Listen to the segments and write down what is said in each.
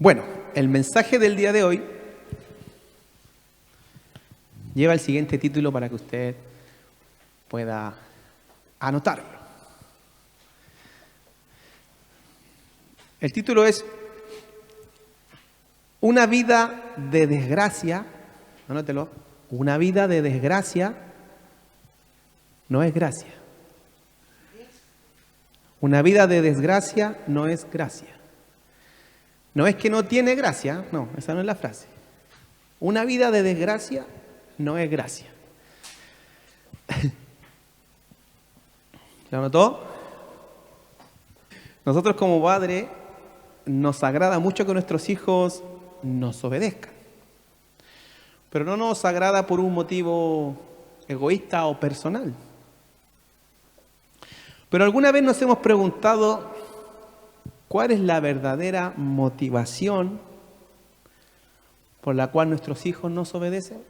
Bueno, el mensaje del día de hoy lleva el siguiente título para que usted pueda anotarlo. El título es Una vida de desgracia, anótelo, una vida de desgracia no es gracia. Una vida de desgracia no es gracia. No es que no tiene gracia, no, esa no es la frase. Una vida de desgracia no es gracia. ¿Lo anotó? Nosotros como padres nos agrada mucho que nuestros hijos nos obedezcan. Pero no nos agrada por un motivo egoísta o personal. Pero alguna vez nos hemos preguntado cuál es la verdadera motivación por la cual nuestros hijos nos obedecen.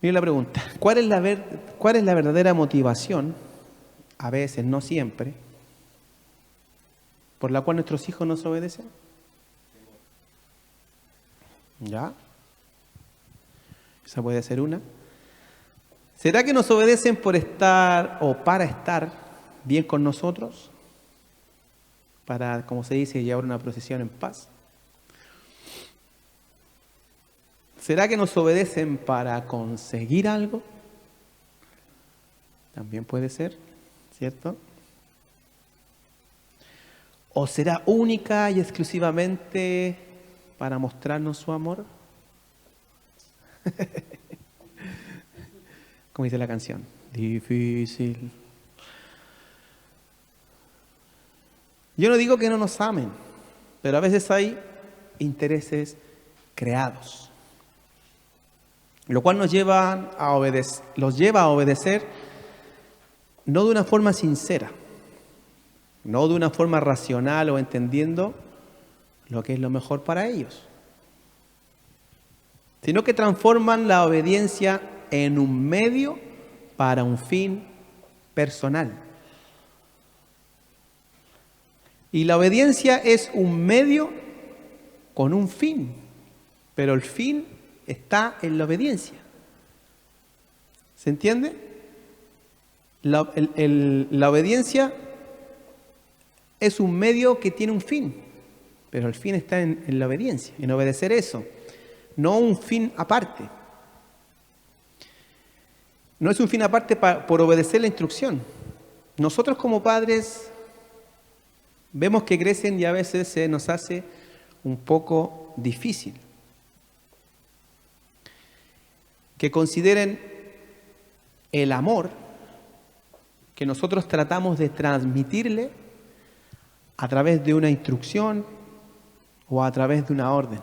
Miren la pregunta, ¿cuál es la verdadera motivación, a veces, no siempre, por la cual nuestros hijos nos obedecen? ¿Ya? Esa puede ser una. ¿Será que nos obedecen por estar o para estar bien con nosotros? Para, como se dice, llevar una procesión en paz. ¿Será que nos obedecen para conseguir algo? También puede ser, ¿cierto? ¿O será única y exclusivamente para mostrarnos su amor? Como dice la canción, difícil. Yo no digo que no nos amen, pero a veces hay intereses creados, lo cual los lleva a obedecer no de una forma sincera, no de una forma racional o entendiendo lo que es lo mejor para ellos, sino que transforman la obediencia en un medio para un fin personal. Y la obediencia es un medio con un fin, pero el fin está en la obediencia. ¿Se entiende? La obediencia es un medio que tiene un fin, pero el fin está en la obediencia, en obedecer eso, no un fin aparte. No es un fin aparte por obedecer la instrucción. Nosotros como padres vemos que crecen y a veces se nos hace un poco difícil que consideren el amor que nosotros tratamos de transmitirle a través de una instrucción o a través de una orden.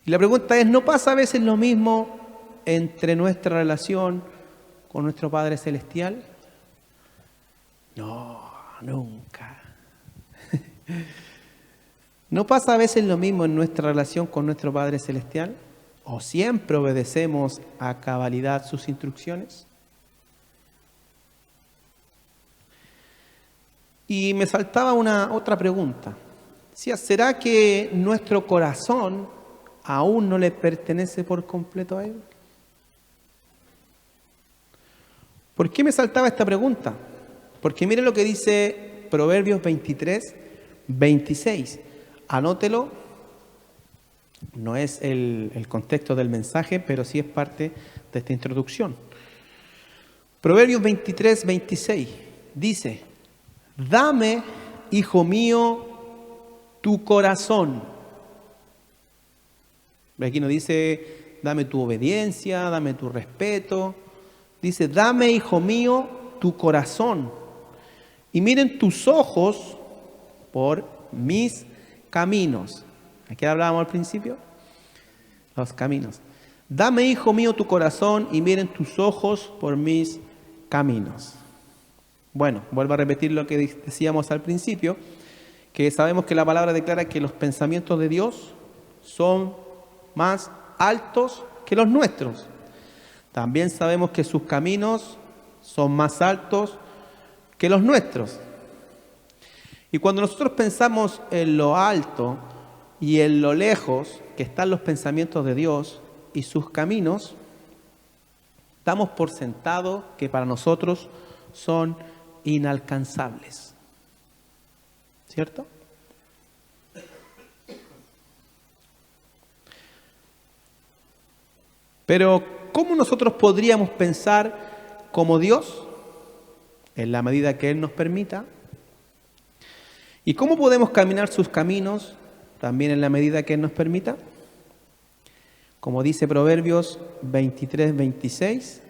Y la pregunta es, ¿no pasa a veces lo mismo entre nuestra relación con nuestro Padre Celestial? No, nunca. ¿No pasa a veces lo mismo en nuestra relación con nuestro Padre Celestial? ¿O siempre obedecemos a cabalidad sus instrucciones? Y me saltaba otra pregunta. ¿Será que nuestro corazón aún no le pertenece por completo a Él? ¿Por qué me saltaba esta pregunta? Porque mire lo que dice Proverbios 23, 26. Anótelo. No es el contexto del mensaje, pero sí es parte de esta introducción. Proverbios 23, 26 dice: Dame, hijo mío, tu corazón. Aquí no dice, dame tu obediencia, dame tu respeto. Dice, dame, hijo mío, tu corazón. Y miren tus ojos por mis caminos. ¿A qué hablábamos al principio? Los caminos. Dame, hijo mío, tu corazón y miren tus ojos por mis caminos. Bueno, vuelvo a repetir lo que decíamos al principio, que sabemos que la palabra declara que los pensamientos de Dios son más altos que los nuestros. También sabemos que sus caminos son más altos que los nuestros. Y cuando nosotros pensamos en lo alto y en lo lejos que están los pensamientos de Dios y sus caminos, damos por sentado que para nosotros son inalcanzables. ¿Cierto? Pero, ¿cómo nosotros podríamos pensar como Dios? En la medida que Él nos permita. ¿Y cómo podemos caminar sus caminos? También en la medida que Él nos permita. Como dice Proverbios 23, 26.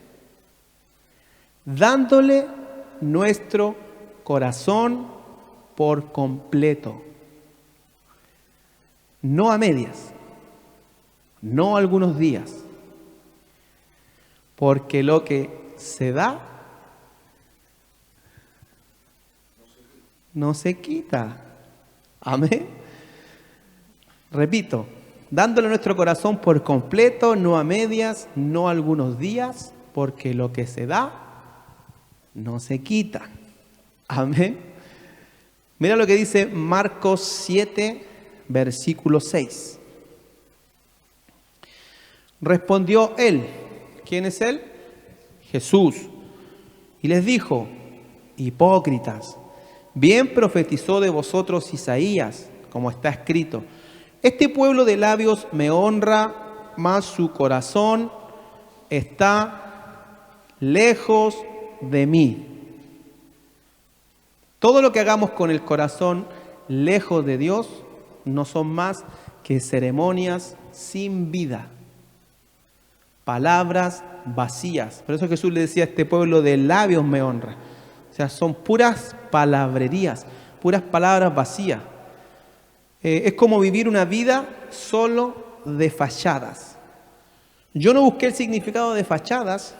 Dándole nuestro corazón por completo. No a medias. No algunos días. Porque lo que se da no se quita. Amén. Repito, dándole nuestro corazón por completo, no a medias, no a algunos días, porque lo que se da no se quita. Amén. Mira lo que dice Marcos 7, versículo 6. Respondió él. ¿Quién es él? Jesús. Y les dijo: hipócritas, bien profetizó de vosotros Isaías, como está escrito: este pueblo de labios me honra, mas su corazón está lejos de mí. Todo lo que hagamos con el corazón lejos de Dios no son más que ceremonias sin vida, palabras vacías. Por eso Jesús le decía: este pueblo de labios me honra. O sea, son puras palabrerías, puras palabras vacías. Es como vivir una vida solo de fachadas. Yo no busqué el significado de fachadas,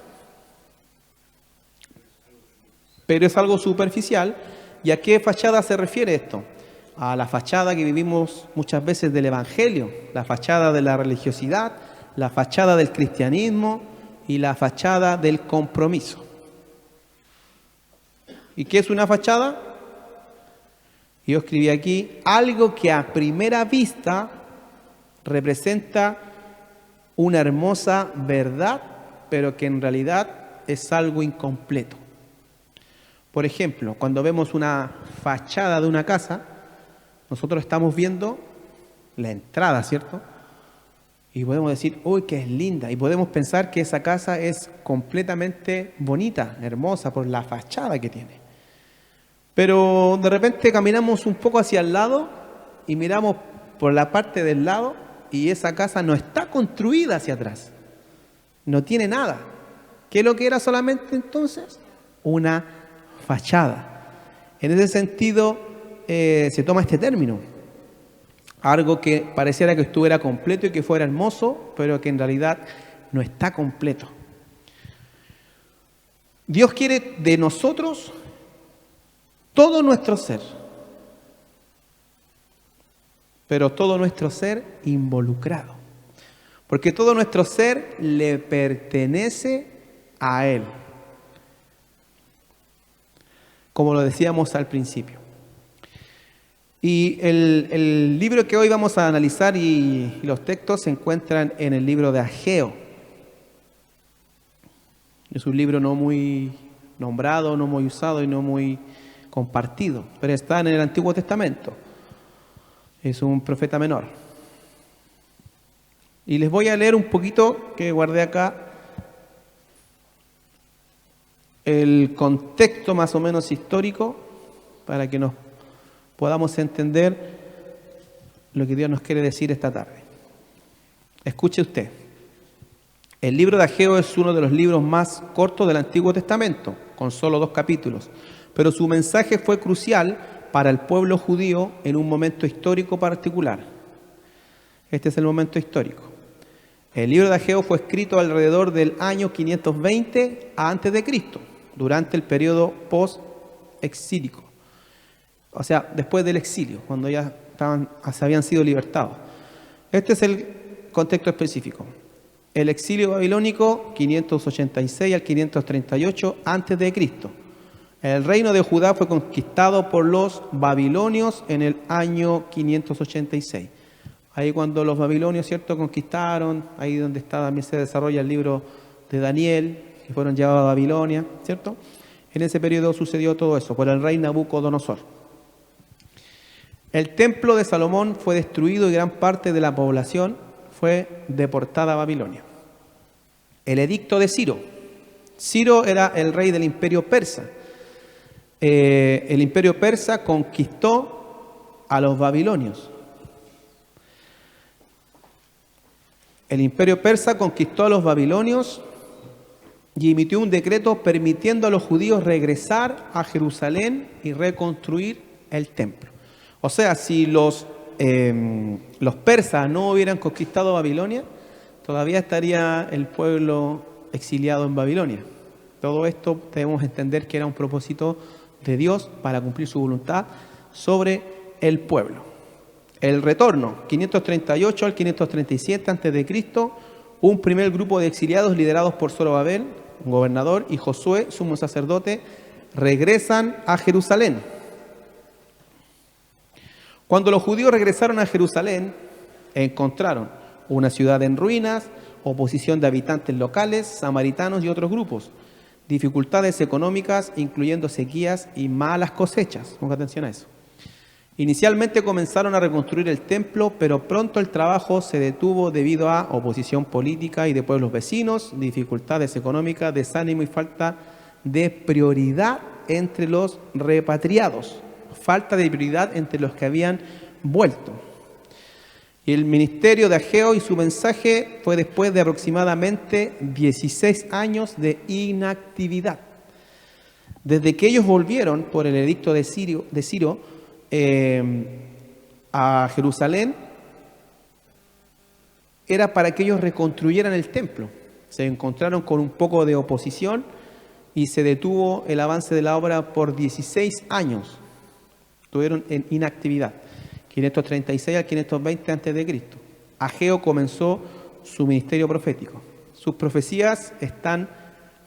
pero es algo superficial. ¿Y a qué fachada se refiere esto? A la fachada que vivimos muchas veces del Evangelio, la fachada de la religiosidad, la fachada del cristianismo y la fachada del compromiso. ¿Y qué es una fachada? Yo escribí aquí: algo que a primera vista representa una hermosa verdad, pero que en realidad es algo incompleto. Por ejemplo, cuando vemos una fachada de una casa, nosotros estamos viendo la entrada, ¿cierto? Y podemos decir: uy, que es linda. Y podemos pensar que esa casa es completamente bonita, hermosa, por la fachada que tiene. Pero de repente caminamos un poco hacia el lado y miramos por la parte del lado y esa casa no está construida hacia atrás. No tiene nada. ¿Qué es lo que era solamente entonces? Una fachada. En ese sentido se toma este término. Algo que pareciera que estuviera completo y que fuera hermoso, pero que en realidad no está completo. Dios quiere de nosotros todo nuestro ser, pero todo nuestro ser involucrado, porque todo nuestro ser le pertenece a Él, como lo decíamos al principio. Y el libro que hoy vamos a analizar y los textos se encuentran en el libro de Ageo. Es un libro no muy nombrado, no muy usado y no muy compartido, pero está en el Antiguo Testamento. Es un profeta menor. Y les voy a leer un poquito, que guardé acá, el contexto más o menos histórico, para que nos podamos entender lo que Dios nos quiere decir esta tarde. Escuche usted. El libro de Ageo es uno de los libros más cortos del Antiguo Testamento, con solo 2 capítulos. Pero su mensaje fue crucial para el pueblo judío en un momento histórico particular. Este es el momento histórico. El libro de Ageo fue escrito alrededor del año 520 a.C., durante el periodo post-exílico. O sea, después del exilio, cuando ya se habían sido libertados. Este es el contexto específico. El exilio babilónico, 586 al 538 a.C., El reino de Judá fue conquistado por los babilonios en el año 586. Ahí cuando los babilonios, ¿cierto?, conquistaron, ahí donde está también se desarrolla el libro de Daniel, que fueron llevados a Babilonia, ¿cierto? En ese periodo sucedió todo eso, por el rey Nabucodonosor. El templo de Salomón fue destruido y gran parte de la población fue deportada a Babilonia. El edicto de Ciro. Ciro era el rey del imperio persa. El imperio persa conquistó a los babilonios. El imperio persa conquistó a los babilonios y emitió un decreto permitiendo a los judíos regresar a Jerusalén y reconstruir el templo. O sea, si los persas no hubieran conquistado Babilonia, todavía estaría el pueblo exiliado en Babilonia. Todo esto debemos entender que era un propósito de Dios para cumplir su voluntad sobre el pueblo. El retorno, 538 al 537 a.C., un primer grupo de exiliados liderados por Zorobabel, un gobernador, y Josué, sumo sacerdote, regresan a Jerusalén. Cuando los judíos regresaron a Jerusalén, encontraron una ciudad en ruinas, oposición de habitantes locales, samaritanos y otros grupos, dificultades económicas, incluyendo sequías y malas cosechas. Ponga atención a eso. Inicialmente comenzaron a reconstruir el templo, pero pronto el trabajo se detuvo debido a oposición política y de pueblos vecinos, dificultades económicas, desánimo y falta de prioridad entre los repatriados. Falta de prioridad entre los que habían vuelto. Y el ministerio de Ageo y su mensaje fue después de aproximadamente 16 años de inactividad. Desde que ellos volvieron por el edicto de Ciro a Jerusalén, era para que ellos reconstruyeran el templo. Se encontraron con un poco de oposición y se detuvo el avance de la obra por 16 años. Estuvieron en inactividad, 536 al 520 a.C. Ageo comenzó su ministerio profético. Sus profecías están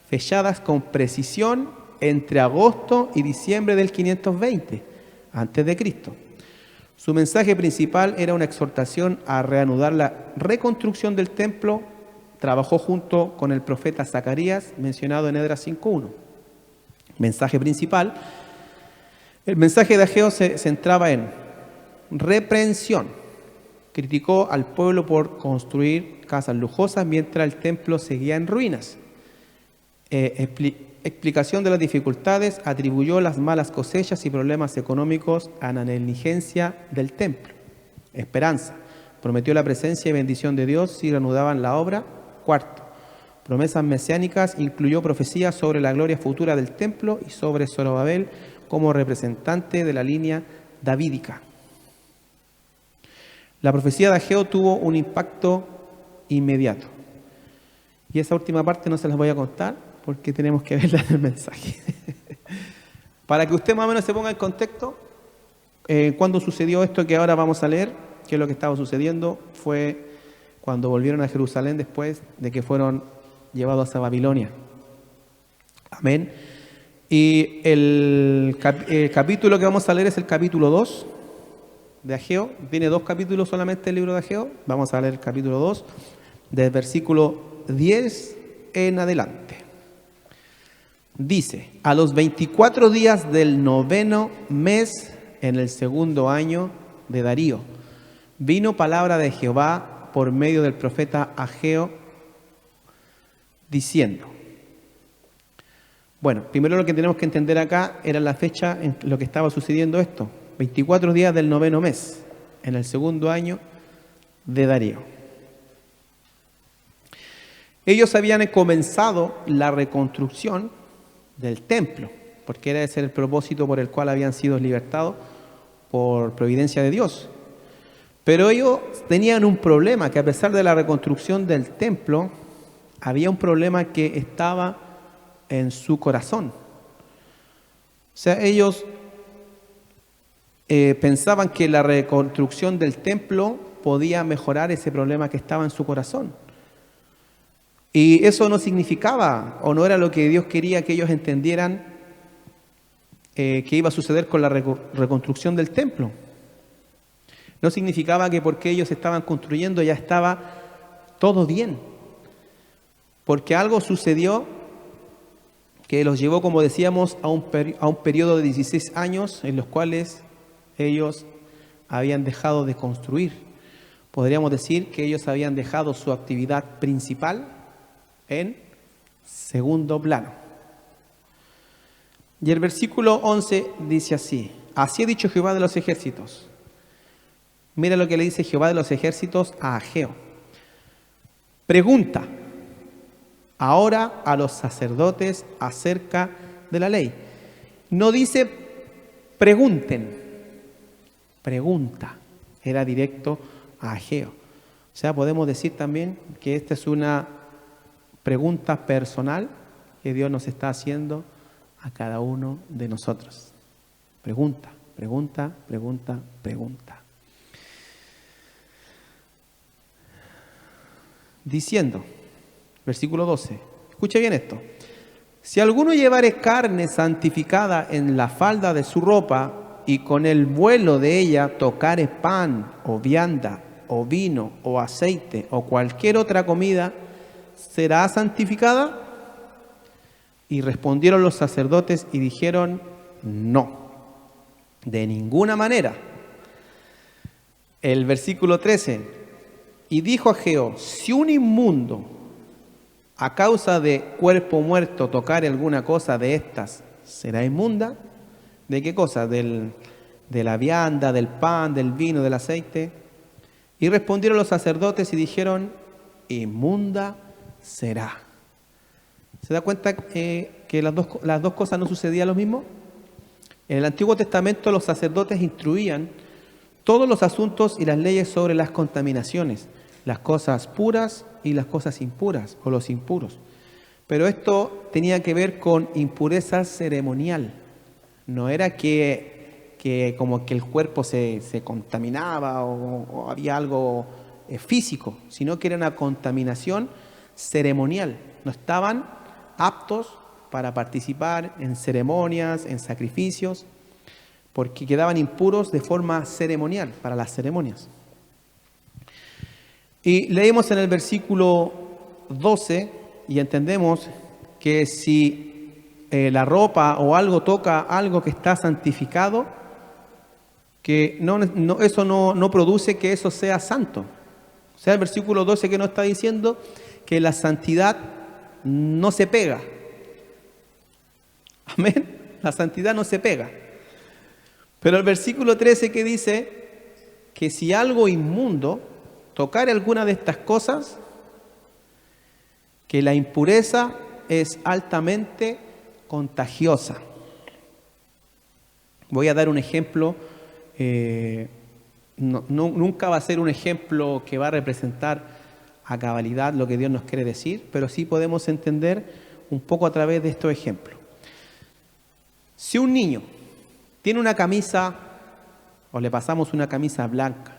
fechadas con precisión entre agosto y diciembre del 520 a.C. Su mensaje principal era una exhortación a reanudar la reconstrucción del templo. Trabajó junto con el profeta Zacarías, mencionado en Esdras 5.1. Mensaje principal. El mensaje de Ageo se centraba en reprensión. Criticó al pueblo por construir casas lujosas mientras el templo seguía en ruinas. Explicación de las dificultades, atribuyó las malas cosechas y problemas económicos a la negligencia del templo. Esperanza. Prometió la presencia y bendición de Dios si reanudaban la obra. Cuarto. Promesas mesiánicas, incluyó profecías sobre la gloria futura del templo y sobre Zorobabel como representante de la línea davídica. La profecía de Ageo tuvo un impacto inmediato. Y esa última parte no se las voy a contar porque tenemos que verla en el mensaje. Para que usted más o menos se ponga en contexto, cuando sucedió esto que ahora vamos a leer, que es lo que estaba sucediendo, fue cuando volvieron a Jerusalén después de que fueron llevados a Babilonia. Amén. Y el capítulo que vamos a leer es el capítulo 2 de Ageo. Tiene 2 capítulos solamente el libro de Ageo. Vamos a leer el capítulo 2, del versículo 10 en adelante. Dice: a los 24 días del 9º mes, en el 2º año de Darío, vino palabra de Jehová por medio del profeta Ageo, diciendo. Bueno, primero lo que tenemos que entender acá era la fecha en lo que estaba sucediendo esto. 24 días del 9º mes, en el 2º año de Darío. Ellos habían comenzado la reconstrucción del templo, porque era ese el propósito por el cual habían sido libertados por providencia de Dios. Pero ellos tenían un problema, que a pesar de la reconstrucción del templo, había un problema que estaba en su corazón. O sea, ellos pensaban que la reconstrucción del templo podía mejorar ese problema que estaba en su corazón. Y eso no significaba, o no era lo que Dios quería que ellos entendieran, que iba a suceder con la reconstrucción del templo. No significaba que porque ellos estaban construyendo ya estaba todo bien, porque algo sucedió que los llevó, como decíamos, a un periodo de 16 años en los cuales ellos habían dejado de construir. Podríamos decir que ellos habían dejado su actividad principal en segundo plano. Y el versículo 11 dice así: así ha dicho Jehová de los ejércitos. Mira lo que le dice Jehová de los ejércitos a Ageo. Pregunta ahora a los sacerdotes acerca de la ley. No dice pregunten, pregunta. Era directo a Ageo. O sea, podemos decir también que esta es una pregunta personal que Dios nos está haciendo a cada uno de nosotros. Pregunta, pregunta, pregunta, pregunta. Diciendo, versículo 12, escucha bien esto: si alguno llevare carne santificada en la falda de su ropa y con el vuelo de ella tocare pan o vianda o vino o aceite o cualquier otra comida, ¿será santificada? Y respondieron los sacerdotes y dijeron: no, de ninguna manera. El versículo 13: y dijo Ageo: si un inmundo a causa de cuerpo muerto tocare alguna cosa de estas, ¿será inmunda? ¿De qué cosa? De la vianda, del pan, del vino, del aceite. Y respondieron los sacerdotes y dijeron: inmunda será. ¿Se da cuenta que las dos cosas no sucedían lo mismo? En el Antiguo Testamento los sacerdotes instruían todos los asuntos y las leyes sobre las contaminaciones, las cosas puras y las cosas impuras, o los impuros. Pero esto tenía que ver con impureza ceremonial. No era que como que el cuerpo se contaminaba o había algo físico, sino que era una contaminación ceremonial. No estaban aptos para participar en ceremonias, en sacrificios, porque quedaban impuros de forma ceremonial, para las ceremonias. Y leímos en el versículo 12 y entendemos que si la ropa o algo toca algo que está santificado, que eso no produce que eso sea santo. O sea, el versículo 12 que nos está diciendo que la santidad no se pega. Amén. La santidad no se pega. Pero el versículo 13 que dice que si algo inmundo tocar alguna de estas cosas, que la impureza es altamente contagiosa. Voy a dar un ejemplo, nunca va a ser un ejemplo que va a representar a cabalidad lo que Dios nos quiere decir, pero sí podemos entender un poco a través de estos ejemplos. Si un niño tiene una camisa, o le pasamos una camisa blanca,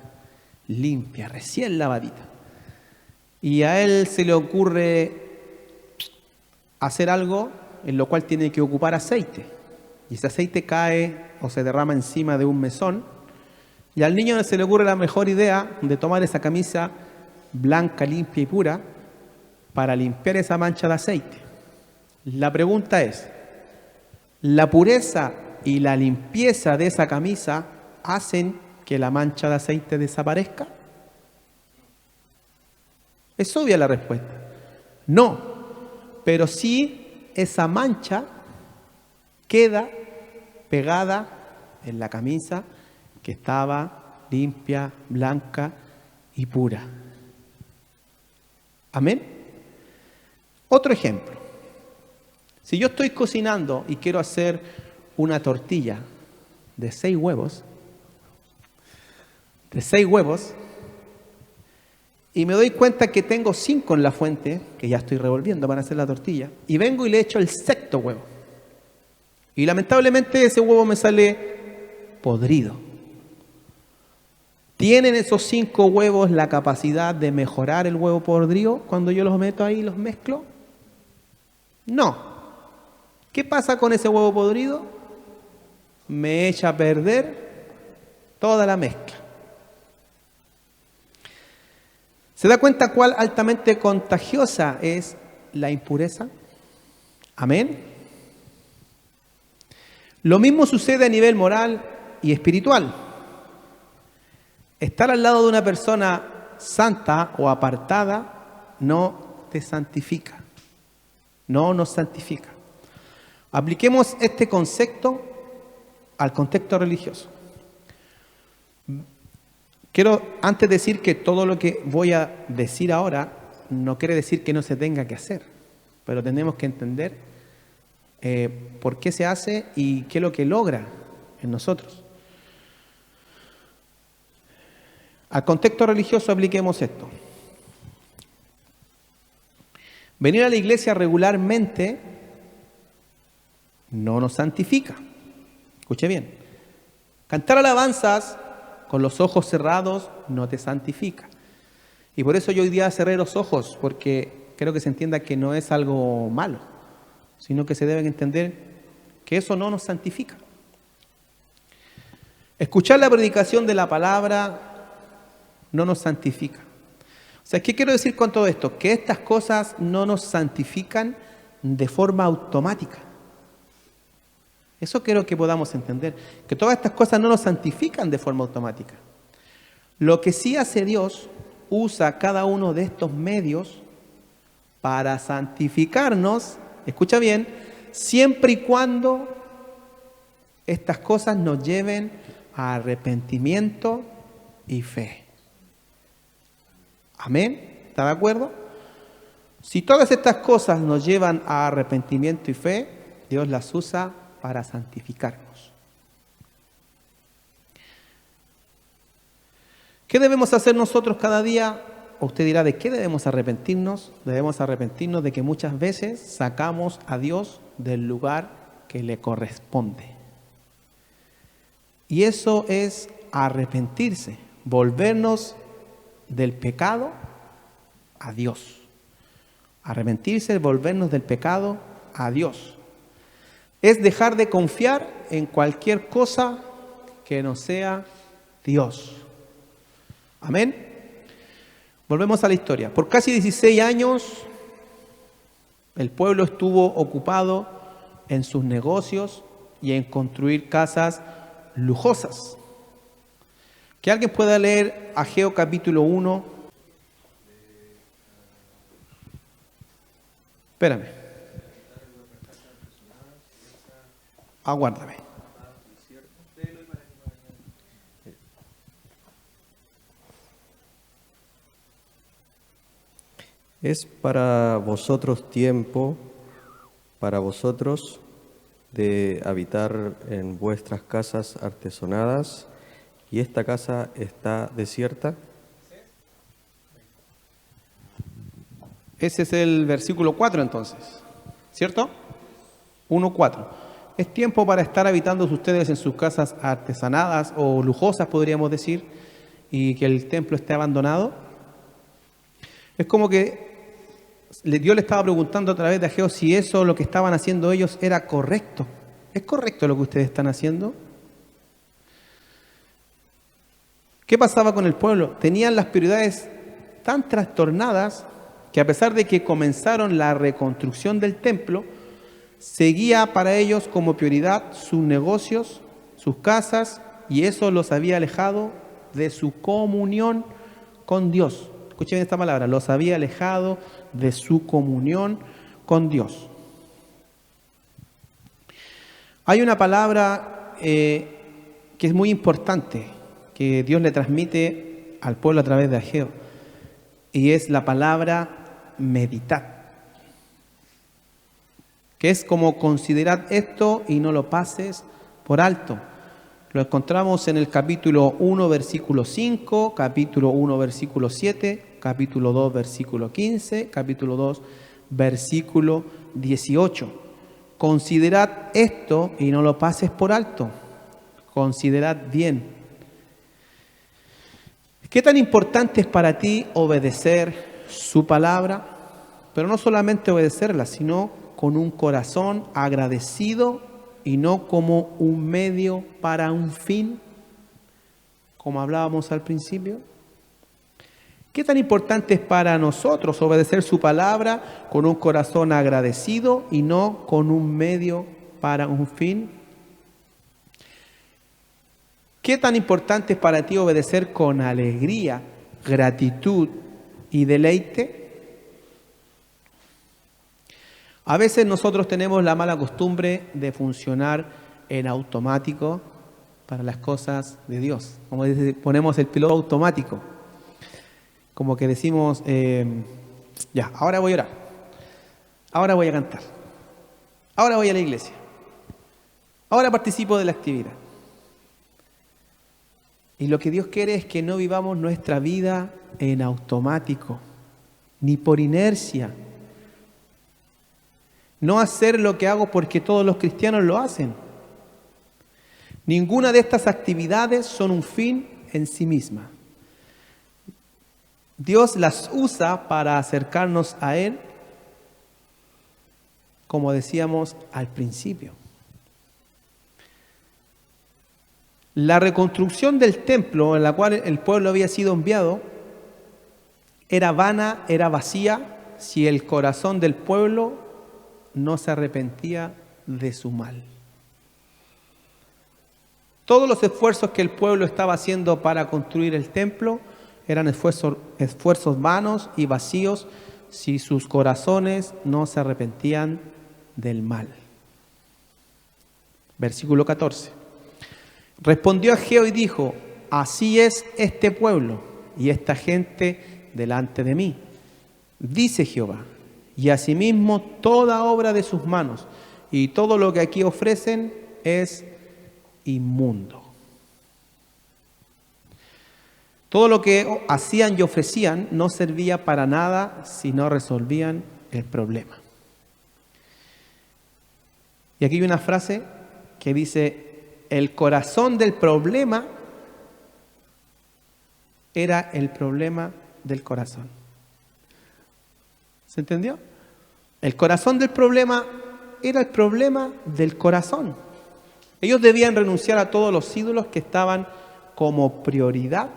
limpia, recién lavadita, y a él se le ocurre hacer algo en lo cual tiene que ocupar aceite, y ese aceite cae o se derrama encima de un mesón, y al niño se le ocurre la mejor idea de tomar esa camisa blanca, limpia y pura para limpiar esa mancha de aceite. La pregunta es: ¿la pureza y la limpieza de esa camisa hacen que la mancha de aceite desaparezca? Es obvia la respuesta. No, pero sí esa mancha queda pegada en la camisa que estaba limpia, blanca y pura. Amén. Otro ejemplo. Si yo estoy cocinando y quiero hacer una tortilla de 6 huevos, y me doy cuenta que tengo 5 en la fuente, que ya estoy revolviendo para hacer la tortilla, y vengo y le echo el 6º huevo. Y lamentablemente ese huevo me sale podrido. ¿Tienen esos 5 huevos la capacidad de mejorar el huevo podrido cuando yo los meto ahí y los mezclo? No. ¿Qué pasa con ese huevo podrido? me echa a perder toda la mezcla. ¿Se da cuenta cuál altamente contagiosa es la impureza? Amén. Lo mismo sucede a nivel moral y espiritual. Estar al lado de una persona santa o apartada no te santifica. No nos santifica. Apliquemos este concepto al contexto religioso. Quiero antes decir que todo lo que voy a decir ahora no quiere decir que no se tenga que hacer, pero tenemos que entender por qué se hace y qué es lo que logra en nosotros. Al contexto religioso apliquemos esto. Venir a la iglesia regularmente no nos santifica. Escuche bien. Cantar alabanzas con los ojos cerrados no te santifica. Y por eso yo hoy día cerré los ojos, porque creo que se entienda que no es algo malo, sino que se deben entender que eso no nos santifica. Escuchar la predicación de la palabra no nos santifica. O sea, ¿qué quiero decir con todo esto? Que estas cosas no nos santifican de forma automática. Eso quiero que podamos entender, que todas estas cosas no nos santifican de forma automática. Lo que sí hace Dios, usa cada uno de estos medios para santificarnos, escucha bien, siempre y cuando estas cosas nos lleven a arrepentimiento y fe. ¿Amén? ¿Está de acuerdo? Si todas estas cosas nos llevan a arrepentimiento y fe, Dios las usa para santificarnos. ¿Qué debemos hacer nosotros cada día? O usted dirá, ¿de qué debemos arrepentirnos? Debemos arrepentirnos de que muchas veces sacamos a Dios del lugar que le corresponde. Y eso es arrepentirse, volvernos del pecado a Dios. Arrepentirse, volvernos del pecado a Dios. Es dejar de confiar en cualquier cosa que no sea Dios. Amén. Volvemos a la historia. Por casi 16 años, el pueblo estuvo ocupado en sus negocios y en construir casas lujosas. Que alguien pueda leer Ageo capítulo 1. Espérame. Aguárdame. Es para vosotros tiempo, para vosotros de habitar en vuestras casas artesonadas, y esta casa está desierta. Ese es el versículo 4 entonces, ¿cierto? 1:4. Es tiempo para estar habitando ustedes en sus casas artesanadas o lujosas, podríamos decir, y que el templo esté abandonado. Es como que Dios le estaba preguntando a través de Ageo si eso, lo que estaban haciendo ellos, era correcto. ¿Es correcto lo que ustedes están haciendo? ¿Qué pasaba con el pueblo? Tenían las prioridades tan trastornadas que a pesar de que comenzaron la reconstrucción del templo, seguía para ellos como prioridad sus negocios, sus casas, y eso los había alejado de su comunión con Dios. Escuchen esta palabra, los había alejado de su comunión con Dios. Hay una palabra que es muy importante, que Dios le transmite al pueblo a través de Ageo, y es la palabra meditar, que es como considerad esto y no lo pases por alto. Lo encontramos en el capítulo 1, versículo 5, capítulo 1, versículo 7, capítulo 2, versículo 15, capítulo 2, versículo 18. Considerad esto y no lo pases por alto. Considerad bien. ¿Qué tan importante es para ti obedecer su palabra? Pero no solamente obedecerla, sino con un corazón agradecido y no como un medio para un fin, como hablábamos al principio? ¿Qué tan importante es para nosotros obedecer su palabra con un corazón agradecido y no con un medio para un fin? ¿Qué tan importante es para ti obedecer con alegría, gratitud y deleite? A veces nosotros tenemos la mala costumbre de funcionar en automático para las cosas de Dios. Como dice, ponemos el piloto automático. Como que decimos, ya, ahora voy a orar, ahora voy a cantar, ahora voy a la iglesia, ahora participo de la actividad. Y lo que Dios quiere es que no vivamos nuestra vida en automático, ni por inercia. No hacer lo que hago porque todos los cristianos lo hacen. Ninguna de estas actividades son un fin en sí misma. Dios las usa para acercarnos a Él, como decíamos al principio. La reconstrucción del templo en la cual el pueblo había sido enviado era vana, era vacía, si el corazón del pueblo no se arrepentía de su mal. Todos los esfuerzos que el pueblo estaba haciendo para construir el templo eran esfuerzos vanos y vacíos si sus corazones no se arrepentían del mal. Versículo 14. Respondió Ageo y dijo: así es este pueblo y esta gente delante de mí, dice Jehová, y asimismo toda obra de sus manos y todo lo que aquí ofrecen es inmundo. Todo lo que hacían y ofrecían no servía para nada si no resolvían el problema. Y aquí hay una frase que dice: el corazón del problema era el problema del corazón. ¿Se entendió? El corazón del problema era el problema del corazón. Ellos debían renunciar a todos los ídolos que estaban como prioridad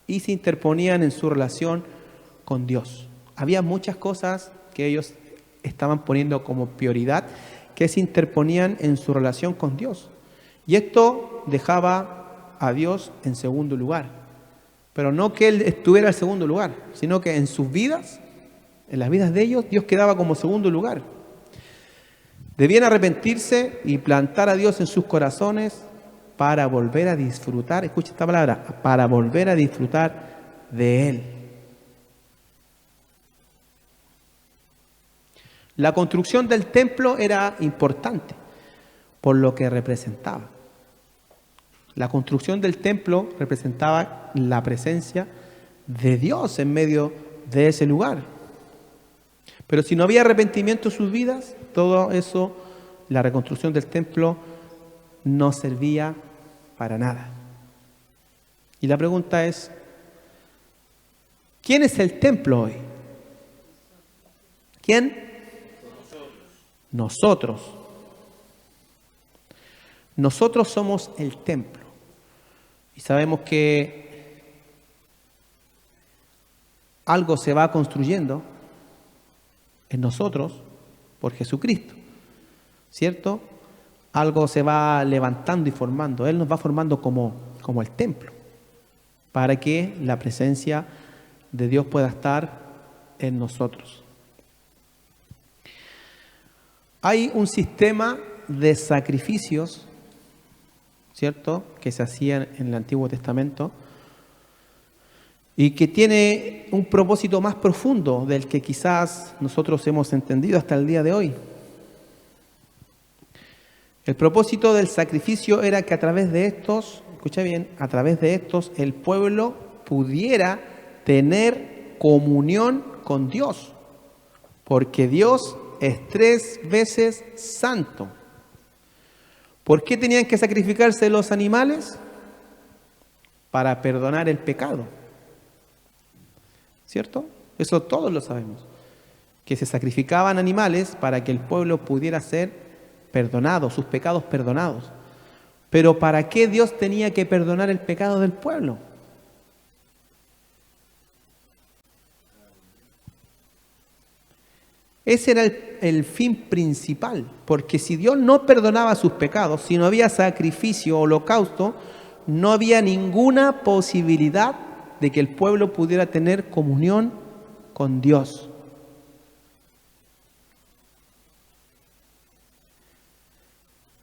y se interponían en su relación con Dios. Había muchas cosas que ellos estaban poniendo como prioridad que se interponían en su relación con Dios. Y esto dejaba a Dios en segundo lugar. Pero no que Él estuviera en segundo lugar, sino que en sus vidas, en las vidas de ellos, Dios quedaba como segundo lugar. Debían arrepentirse y plantar a Dios en sus corazones para volver a disfrutar, escucha esta palabra, para volver a disfrutar de Él. La construcción del templo era importante por lo que representaba. La construcción del templo representaba la presencia de Dios en medio de ese lugar. Pero si no había arrepentimiento en sus vidas, todo eso, la reconstrucción del templo no servía para nada. Y la pregunta es: ¿quién es el templo hoy? ¿Quién? Nosotros. Nosotros somos el templo. Y sabemos que algo se va construyendo en nosotros por Jesucristo, ¿cierto? Algo se va levantando y formando. Él nos va formando como el templo, para que la presencia de Dios pueda estar en nosotros. Hay un sistema de sacrificios, ¿cierto?, que se hacían en el Antiguo Testamento y que tiene un propósito más profundo del que quizás nosotros hemos entendido hasta el día de hoy. El propósito del sacrificio era que a través de estos, escucha bien, a través de estos el pueblo pudiera tener comunión con Dios, porque Dios es 3 veces santo. ¿Por qué tenían que sacrificarse los animales? Para perdonar el pecado, ¿cierto? Eso todos lo sabemos, que se sacrificaban animales para que el pueblo pudiera ser perdonados, sus pecados perdonados. Pero ¿para qué Dios tenía que perdonar el pecado del pueblo? Ese era el fin principal, porque si Dios no perdonaba sus pecados, si no había sacrificio o holocausto, no había ninguna posibilidad de que el pueblo pudiera tener comunión con Dios.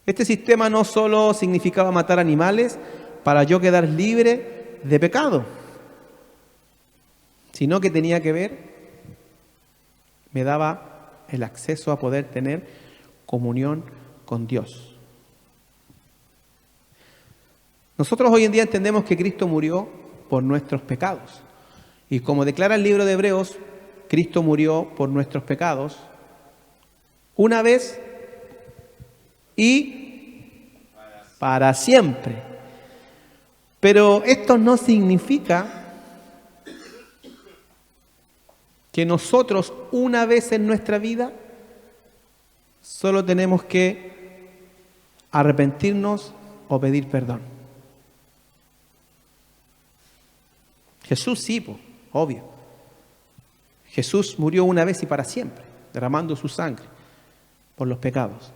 Este sistema no solo significaba matar animales para yo quedar libre de pecado, sino que tenía que ver, me daba el acceso a poder tener comunión con Dios. Nosotros hoy en día entendemos que Cristo murió por nuestros pecados. Y como declara el libro de Hebreos, Cristo murió por nuestros pecados una vez y para siempre. Pero esto no significa que nosotros una vez en nuestra vida solo tenemos que arrepentirnos o pedir perdón. Jesús sí, obvio. Jesús murió una vez y para siempre, derramando su sangre por los pecados.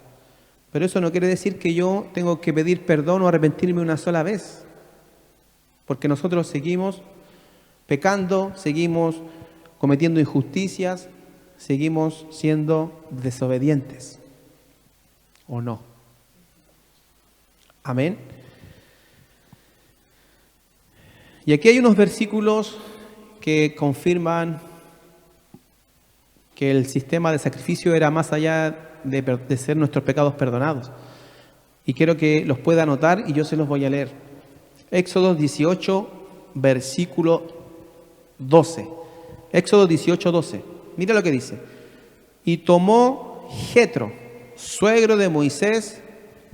Pero eso no quiere decir que yo tengo que pedir perdón o arrepentirme una sola vez. Porque nosotros seguimos pecando, seguimos cometiendo injusticias, seguimos siendo desobedientes. ¿O no? Amén. Y aquí hay unos versículos que confirman que el sistema de sacrificio era más allá de ser nuestros pecados perdonados. Y quiero que los pueda anotar y yo se los voy a leer. Éxodo 18, versículo 12. Éxodo 18, 12. Mira lo que dice. Y tomó Jetro, suegro de Moisés,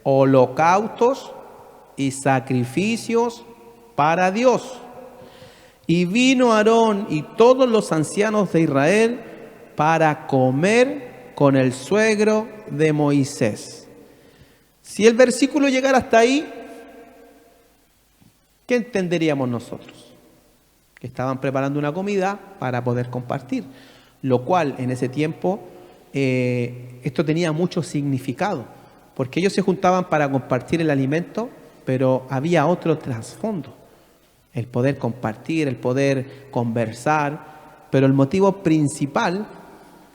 holocaustos y sacrificios para Dios. Y vino Aarón y todos los ancianos de Israel para comer con el suegro de Moisés. Si el versículo llegara hasta ahí, ¿qué entenderíamos nosotros? Que estaban preparando una comida para poder compartir, lo cual en ese tiempo esto tenía mucho significado, porque ellos se juntaban para compartir el alimento, pero había otro trasfondo, el poder compartir, el poder conversar, pero el motivo principal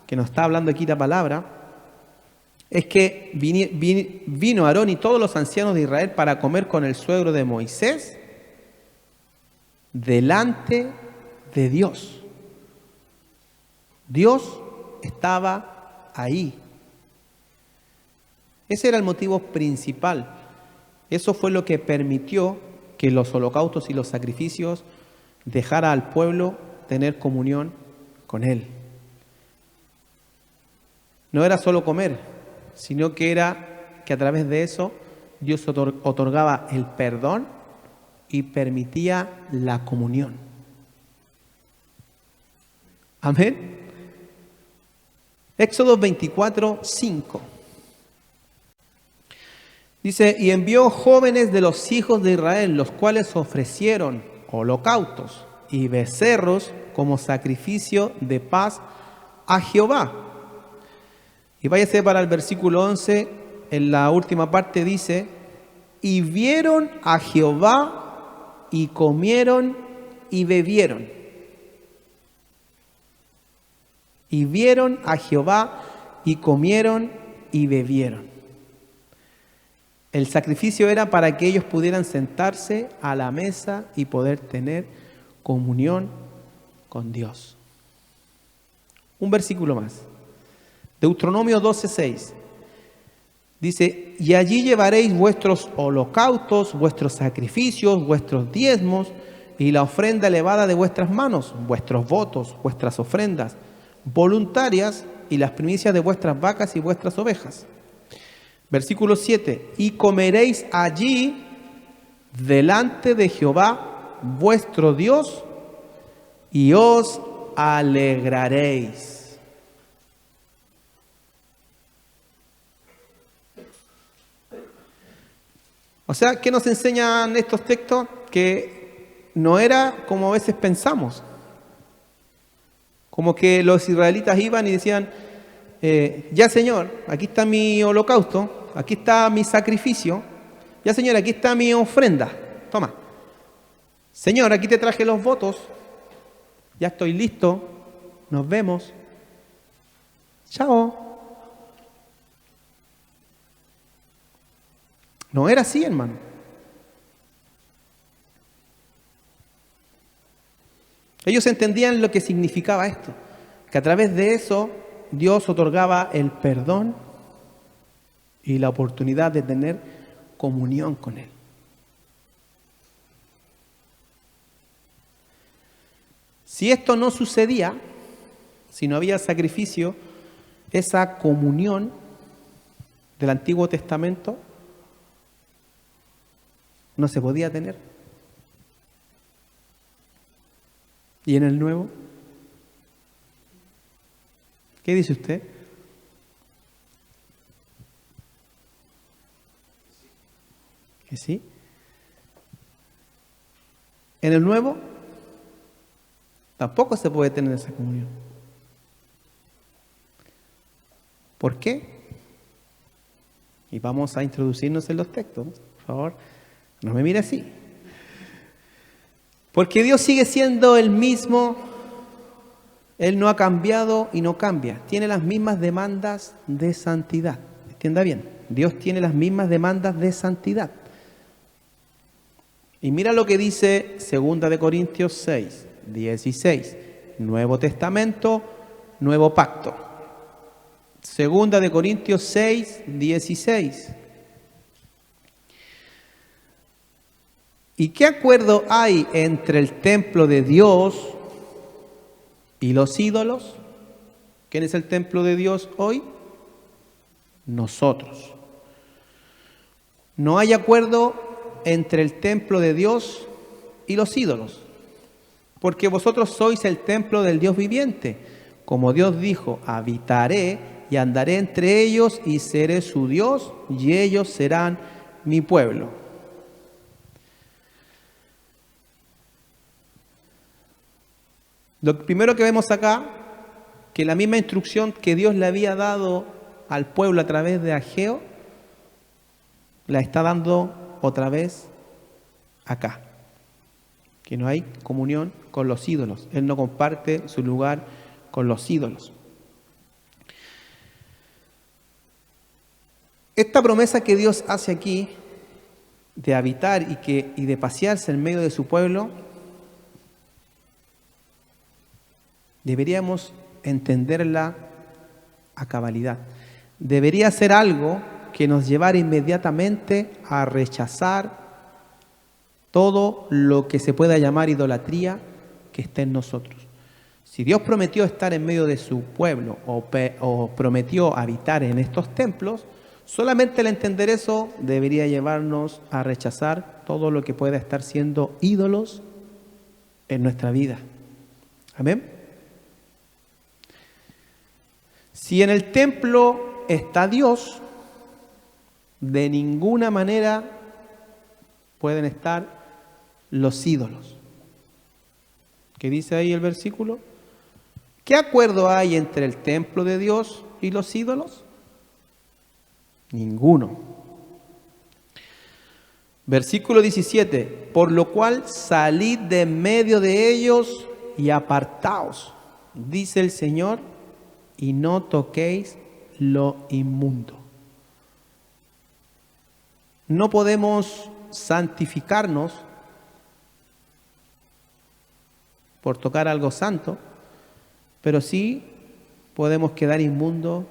que nos está hablando aquí la palabra es que vino Aarón y todos los ancianos de Israel para comer con el suegro de Moisés delante de Dios. Dios estaba ahí. Ese era el motivo principal. Eso fue lo que permitió que los holocaustos y los sacrificios dejara al pueblo tener comunión con Él. No era solo comer, sino que era que a través de eso Dios otorgaba el perdón y permitía la comunión. Amén. Éxodo 24, 5. Dice, y envió jóvenes de los hijos de Israel, los cuales ofrecieron holocaustos y becerros como sacrificio de paz a Jehová. Y váyase para el versículo 11, en la última parte dice, y vieron a Jehová y comieron y bebieron. Y vieron a Jehová y comieron y bebieron. El sacrificio era para que ellos pudieran sentarse a la mesa y poder tener comunión con Dios. Un versículo más. Deuteronomio 12:6. Dice, y allí llevaréis vuestros holocaustos, vuestros sacrificios, vuestros diezmos y la ofrenda elevada de vuestras manos, vuestros votos, vuestras ofrendas voluntarias y las primicias de vuestras vacas y vuestras ovejas. Versículo 7, y comeréis allí delante de Jehová vuestro Dios y os alegraréis. O sea, ¿qué nos enseñan estos textos? Que no era como a veces pensamos. Como que los israelitas iban y decían, ya Señor, aquí está mi holocausto, aquí está mi sacrificio, ya Señor, aquí está mi ofrenda, toma. Señor, aquí te traje los votos, ya estoy listo, nos vemos, chao. No era así, hermano. Ellos entendían lo que significaba esto, que a través de eso Dios otorgaba el perdón y la oportunidad de tener comunión con Él. Si esto no sucedía, si no había sacrificio, esa comunión del Antiguo Testamento no se podía tener. ¿Y en el Nuevo? ¿Qué dice usted? ¿Que sí? En el Nuevo tampoco se puede tener esa comunión. ¿Por qué? Y vamos a introducirnos en los textos, por favor. No me mire así. Porque Dios sigue siendo el mismo. Él no ha cambiado y no cambia. Tiene las mismas demandas de santidad. Entienda bien. Dios tiene las mismas demandas de santidad. Y mira lo que dice 2 de Corintios 6, 16. Nuevo Testamento, nuevo pacto. 2 de Corintios 6, 16. ¿Y qué acuerdo hay entre el templo de Dios y los ídolos? ¿Quién es el templo de Dios hoy? Nosotros. No hay acuerdo entre el templo de Dios y los ídolos, porque vosotros sois el templo del Dios viviente. Como Dios dijo, habitaré y andaré entre ellos y seré su Dios y ellos serán mi pueblo. Lo primero que vemos acá, que la misma instrucción que Dios le había dado al pueblo a través de Ageo, la está dando otra vez acá. Que no hay comunión con los ídolos. Él no comparte su lugar con los ídolos. Esta promesa que Dios hace aquí, de habitar y de pasearse en medio de su pueblo, deberíamos entenderla a cabalidad. Debería ser algo que nos llevara inmediatamente a rechazar todo lo que se pueda llamar idolatría que esté en nosotros. Si Dios prometió estar en medio de su pueblo o prometió habitar en estos templos, solamente el entender eso debería llevarnos a rechazar todo lo que pueda estar siendo ídolos en nuestra vida. Amén. Si en el templo está Dios, de ninguna manera pueden estar los ídolos. ¿Qué dice ahí el versículo? ¿Qué acuerdo hay entre el templo de Dios y los ídolos? Ninguno. Versículo 17. Por lo cual salid de medio de ellos y apartaos, dice el Señor, y no toquéis lo inmundo. No podemos santificarnos por tocar algo santo, pero sí podemos quedar inmundos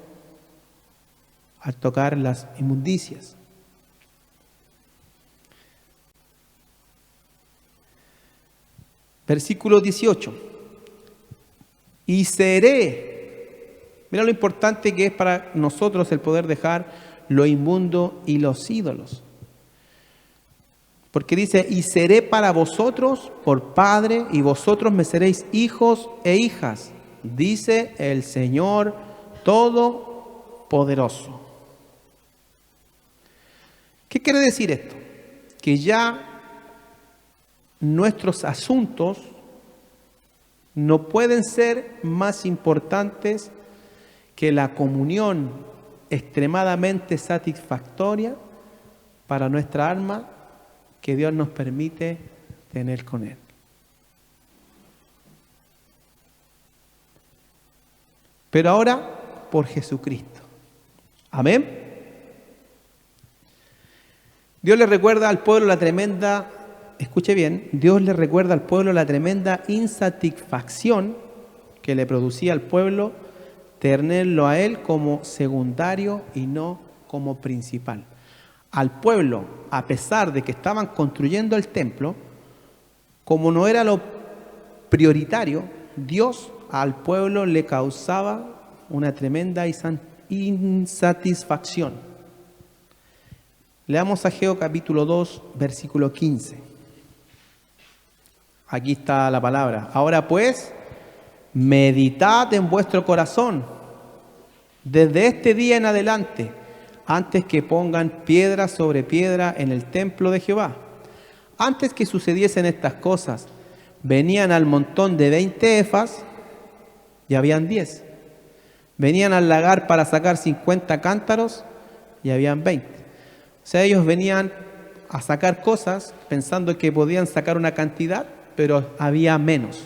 al tocar las inmundicias. Versículo 18. Y seré. Mira lo importante que es para nosotros el poder dejar lo inmundo y los ídolos. Porque dice, y seré para vosotros por padre, y vosotros me seréis hijos e hijas, dice el Señor Todopoderoso. ¿Qué quiere decir esto? que ya nuestros asuntos no pueden ser más importantes que la comunión extremadamente satisfactoria para nuestra alma que Dios nos permite tener con Él. Pero ahora por Jesucristo. Amén. Dios le recuerda al pueblo la tremenda, escuche bien, Dios le recuerda al pueblo la tremenda insatisfacción que le producía al pueblo tenerlo a Él como secundario y no como principal. Al pueblo, a pesar de que estaban construyendo el templo, como no era lo prioritario, Dios al pueblo le causaba una tremenda insatisfacción. Leamos Ageo capítulo 2, versículo 15. Aquí está la palabra. Ahora pues, meditad en vuestro corazón desde este día en adelante, antes que pongan piedra sobre piedra en el templo de Jehová. Antes que sucediesen estas cosas, venían al montón de 20 efas y habían 10. Venían al lagar para sacar 50 cántaros y habían 20. O sea, ellos venían a sacar cosas pensando que podían sacar una cantidad, pero había menos.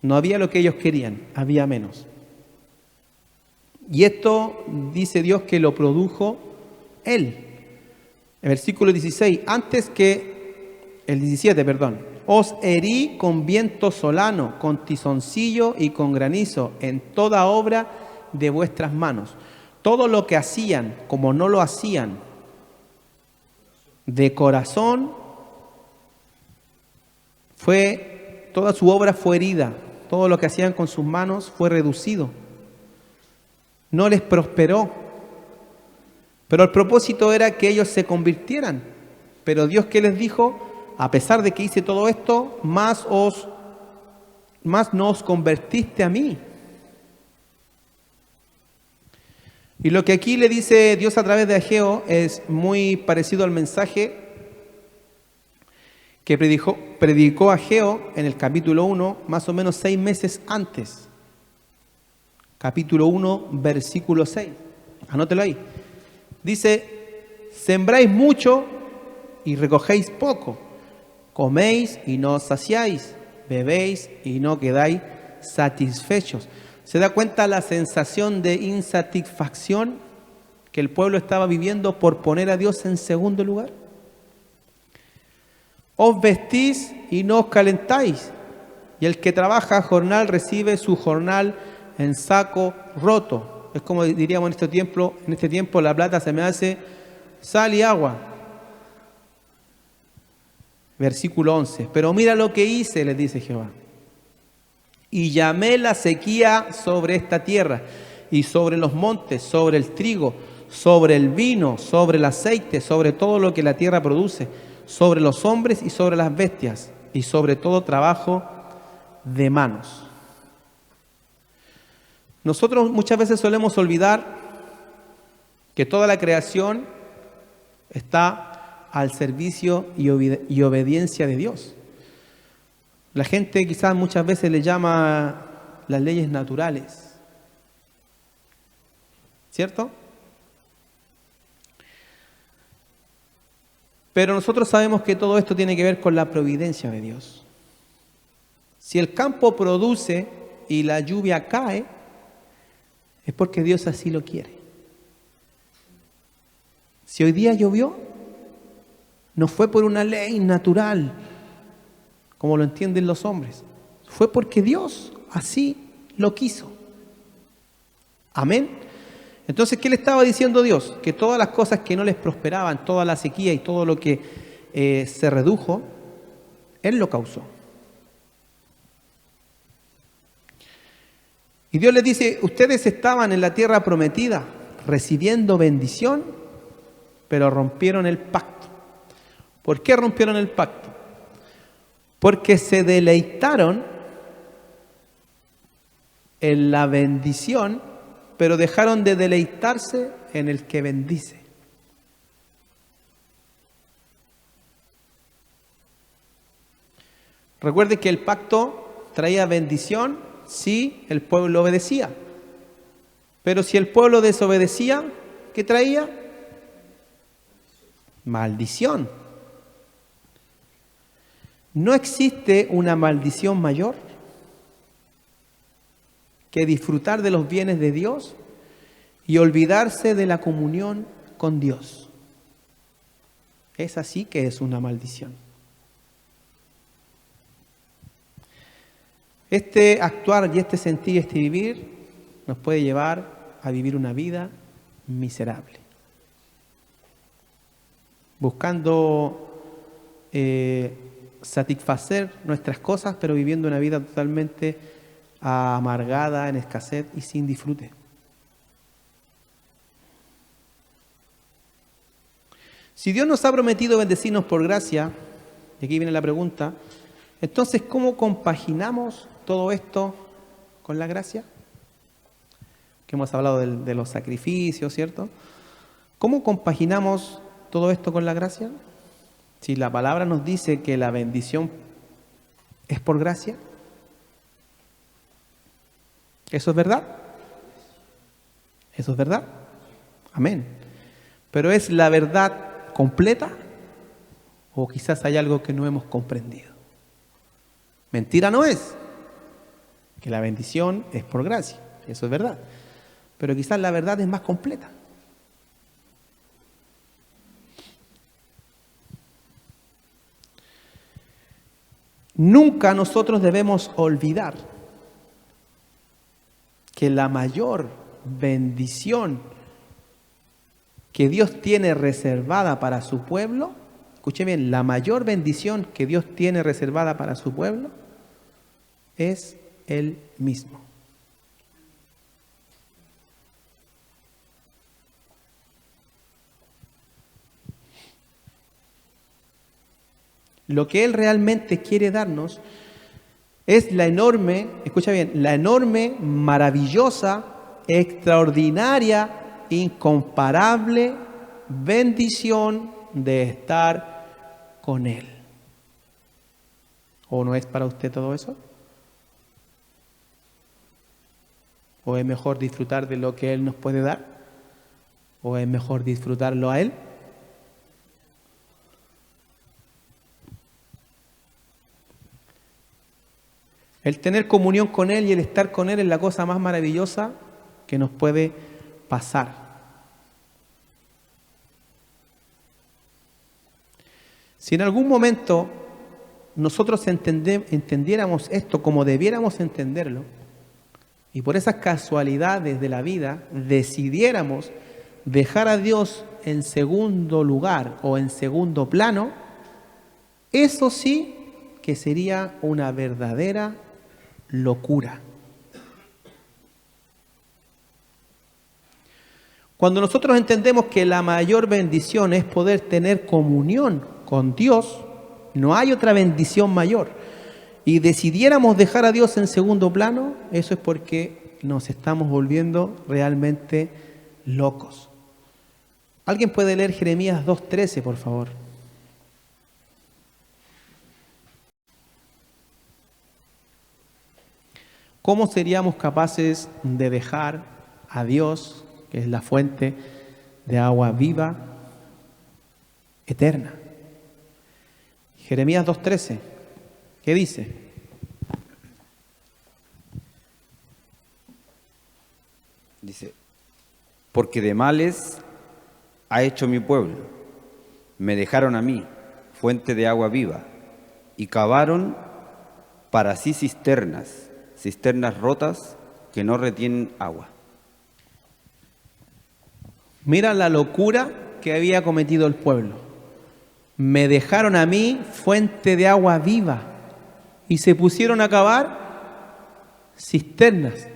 No había lo que ellos querían, había menos. Y esto dice Dios que lo produjo Él. El versículo 16, el 17, perdón. Os herí con viento solano, con tizoncillo y con granizo, en toda obra de vuestras manos. Todo lo que hacían, como no lo hacían de corazón, toda su obra fue herida. Todo lo que hacían con sus manos fue reducido. No les prosperó. Pero el propósito era que ellos se convirtieran. Pero Dios, ¿qué les dijo? A pesar de que hice todo esto, más no os convertiste a mí. Y lo que aquí le dice Dios a través de Ageo es muy parecido al mensaje que predicó Ageo en el capítulo 1, más o menos 6 meses antes. Capítulo 1, versículo 6. Anótelo ahí. Dice, sembráis mucho y recogéis poco. Coméis y no os saciáis. Bebéis y no quedáis satisfechos. ¿Se da cuenta la sensación de insatisfacción que el pueblo estaba viviendo por poner a Dios en segundo lugar? Os vestís y no os calentáis, y el que trabaja jornal recibe su jornal en saco roto. Es como diríamos en este tiempo la plata se me hace sal y agua. Versículo 11. Pero mira lo que hice, les dice Jehová. Y llamé la sequía sobre esta tierra, y sobre los montes, sobre el trigo, sobre el vino, sobre el aceite, sobre todo lo que la tierra produce, sobre los hombres y sobre las bestias, y sobre todo trabajo de manos. Nosotros muchas veces solemos olvidar que toda la creación está al servicio y obediencia de Dios. La gente quizás muchas veces le llama las leyes naturales, ¿cierto? Pero nosotros sabemos que todo esto tiene que ver con la providencia de Dios. Si el campo produce y la lluvia cae, es porque Dios así lo quiere. Si hoy día llovió, no fue por una ley natural, como lo entienden los hombres. Fue porque Dios así lo quiso. Amén. Entonces, ¿qué le estaba diciendo Dios? Que todas las cosas que no les prosperaban, toda la sequía y todo lo que se redujo, Él lo causó. Y Dios les dice, ustedes estaban en la tierra prometida, recibiendo bendición, pero rompieron el pacto. ¿Por qué rompieron el pacto? Porque se deleitaron en la bendición, pero dejaron de deleitarse en el que bendice. Recuerde que el pacto traía bendición si el pueblo obedecía. Pero si el pueblo desobedecía, ¿qué traía? Maldición. ¿No existe una maldición mayor que disfrutar de los bienes de Dios y olvidarse de la comunión con Dios? Es así que es una maldición. Este actuar y este sentir y este vivir nos puede llevar a vivir una vida miserable. Buscando satisfacer nuestras cosas, pero viviendo una vida totalmente amargada, en escasez y sin disfrute. Si Dios nos ha prometido bendecirnos por gracia, y aquí viene la pregunta, entonces, ¿cómo compaginamos todo esto con la gracia? Que hemos hablado de los sacrificios, ¿cierto? ¿Cómo compaginamos todo esto con la gracia? Si la palabra nos dice que la bendición es por gracia, ¿eso es verdad? ¿Eso es verdad? Amén. Pero ¿es la verdad completa? ¿O quizás hay algo que no hemos comprendido? Mentira no es, que la bendición es por gracia, eso es verdad. Pero quizás la verdad es más completa. Nunca nosotros debemos olvidar que la mayor bendición que Dios tiene reservada para su pueblo, escuche bien, la mayor bendición que Dios tiene reservada para su pueblo es Él mismo. Lo que Él realmente quiere darnos es la enorme, escucha bien, la enorme, maravillosa, extraordinaria, incomparable bendición de estar con Él. ¿O no es para usted todo eso? ¿O es mejor disfrutar de lo que Él nos puede dar? ¿O es mejor disfrutarlo a Él? El tener comunión con Él y el estar con Él es la cosa más maravillosa que nos puede pasar. Si en algún momento nosotros entendiéramos esto como debiéramos entenderlo, y por esas casualidades de la vida decidiéramos dejar a Dios en segundo lugar o en segundo plano, eso sí que sería una verdadera locura. Cuando nosotros entendemos que la mayor bendición es poder tener comunión con Dios, no hay otra bendición mayor, y decidiéramos dejar a Dios en segundo plano, eso es porque nos estamos volviendo realmente locos. ¿Alguien puede leer Jeremías 2:13, por favor? ¿Cómo seríamos capaces de dejar a Dios, que es la fuente de agua viva, eterna? Jeremías 2:13, ¿qué dice? Dice, porque de males ha hecho mi pueblo, me dejaron a mí, fuente de agua viva, y cavaron para sí cisternas rotas que no retienen agua. Mira la locura que había cometido el pueblo. Me dejaron a mí fuente de agua viva y se pusieron a cavar cisternas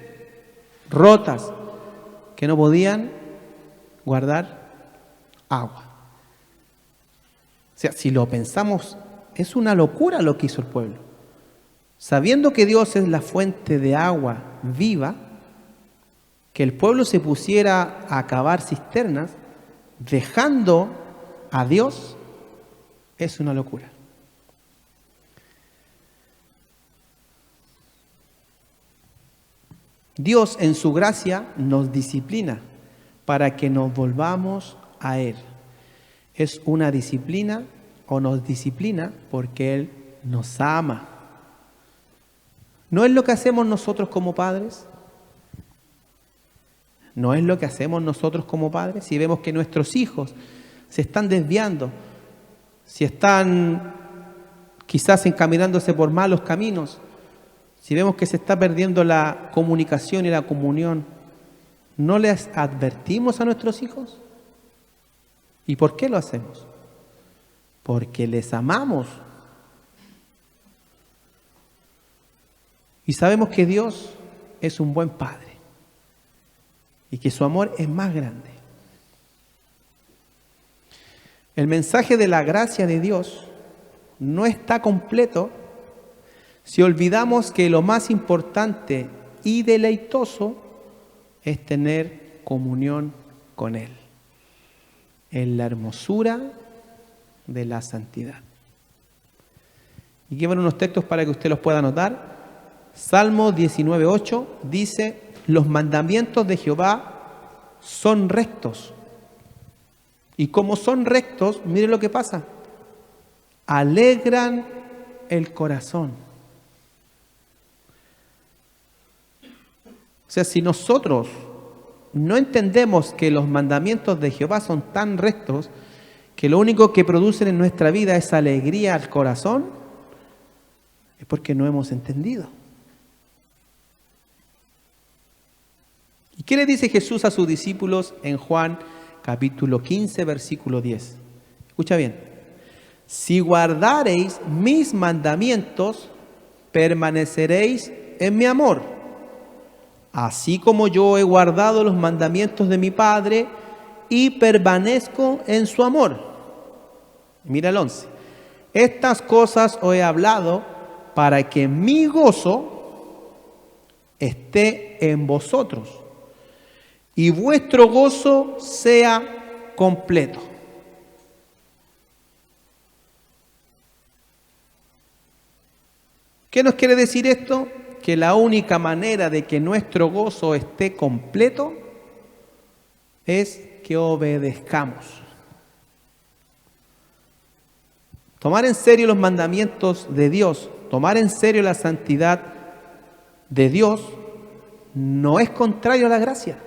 rotas que no podían guardar agua. O sea, si lo pensamos, es una locura lo que hizo el pueblo. Sabiendo que Dios es la fuente de agua viva, que el pueblo se pusiera a cavar cisternas, dejando a Dios, es una locura. Dios en su gracia nos disciplina para que nos volvamos a Él. Es una disciplina o nos disciplina porque Él nos ama. ¿No es lo que hacemos nosotros como padres? ¿No es lo que hacemos nosotros como padres? Si vemos que nuestros hijos se están desviando, si están quizás encaminándose por malos caminos, si vemos que se está perdiendo la comunicación y la comunión, ¿no les advertimos a nuestros hijos? ¿Y por qué lo hacemos? Porque les amamos. Y sabemos que Dios es un buen Padre y que su amor es más grande. El mensaje de la gracia de Dios no está completo si olvidamos que lo más importante y deleitoso es tener comunión con Él, en la hermosura de la santidad. Y aquí van unos textos para que usted los pueda anotar. Salmo 19:8 dice: los mandamientos de Jehová son rectos. Y como son rectos, mire lo que pasa: alegran el corazón. O sea, si nosotros no entendemos que los mandamientos de Jehová son tan rectos, que lo único que producen en nuestra vida es alegría al corazón, es porque no hemos entendido. ¿Y qué le dice Jesús a sus discípulos en Juan capítulo 15, versículo 10? Escucha bien. Si guardareis mis mandamientos, permaneceréis en mi amor, así como yo he guardado los mandamientos de mi Padre y permanezco en su amor. Mira el 11. Estas cosas os he hablado para que mi gozo esté en vosotros y vuestro gozo sea completo. ¿Qué nos quiere decir esto? Que la única manera de que nuestro gozo esté completo es que obedezcamos. Tomar en serio los mandamientos de Dios, tomar en serio la santidad de Dios, no es contrario a la gracia.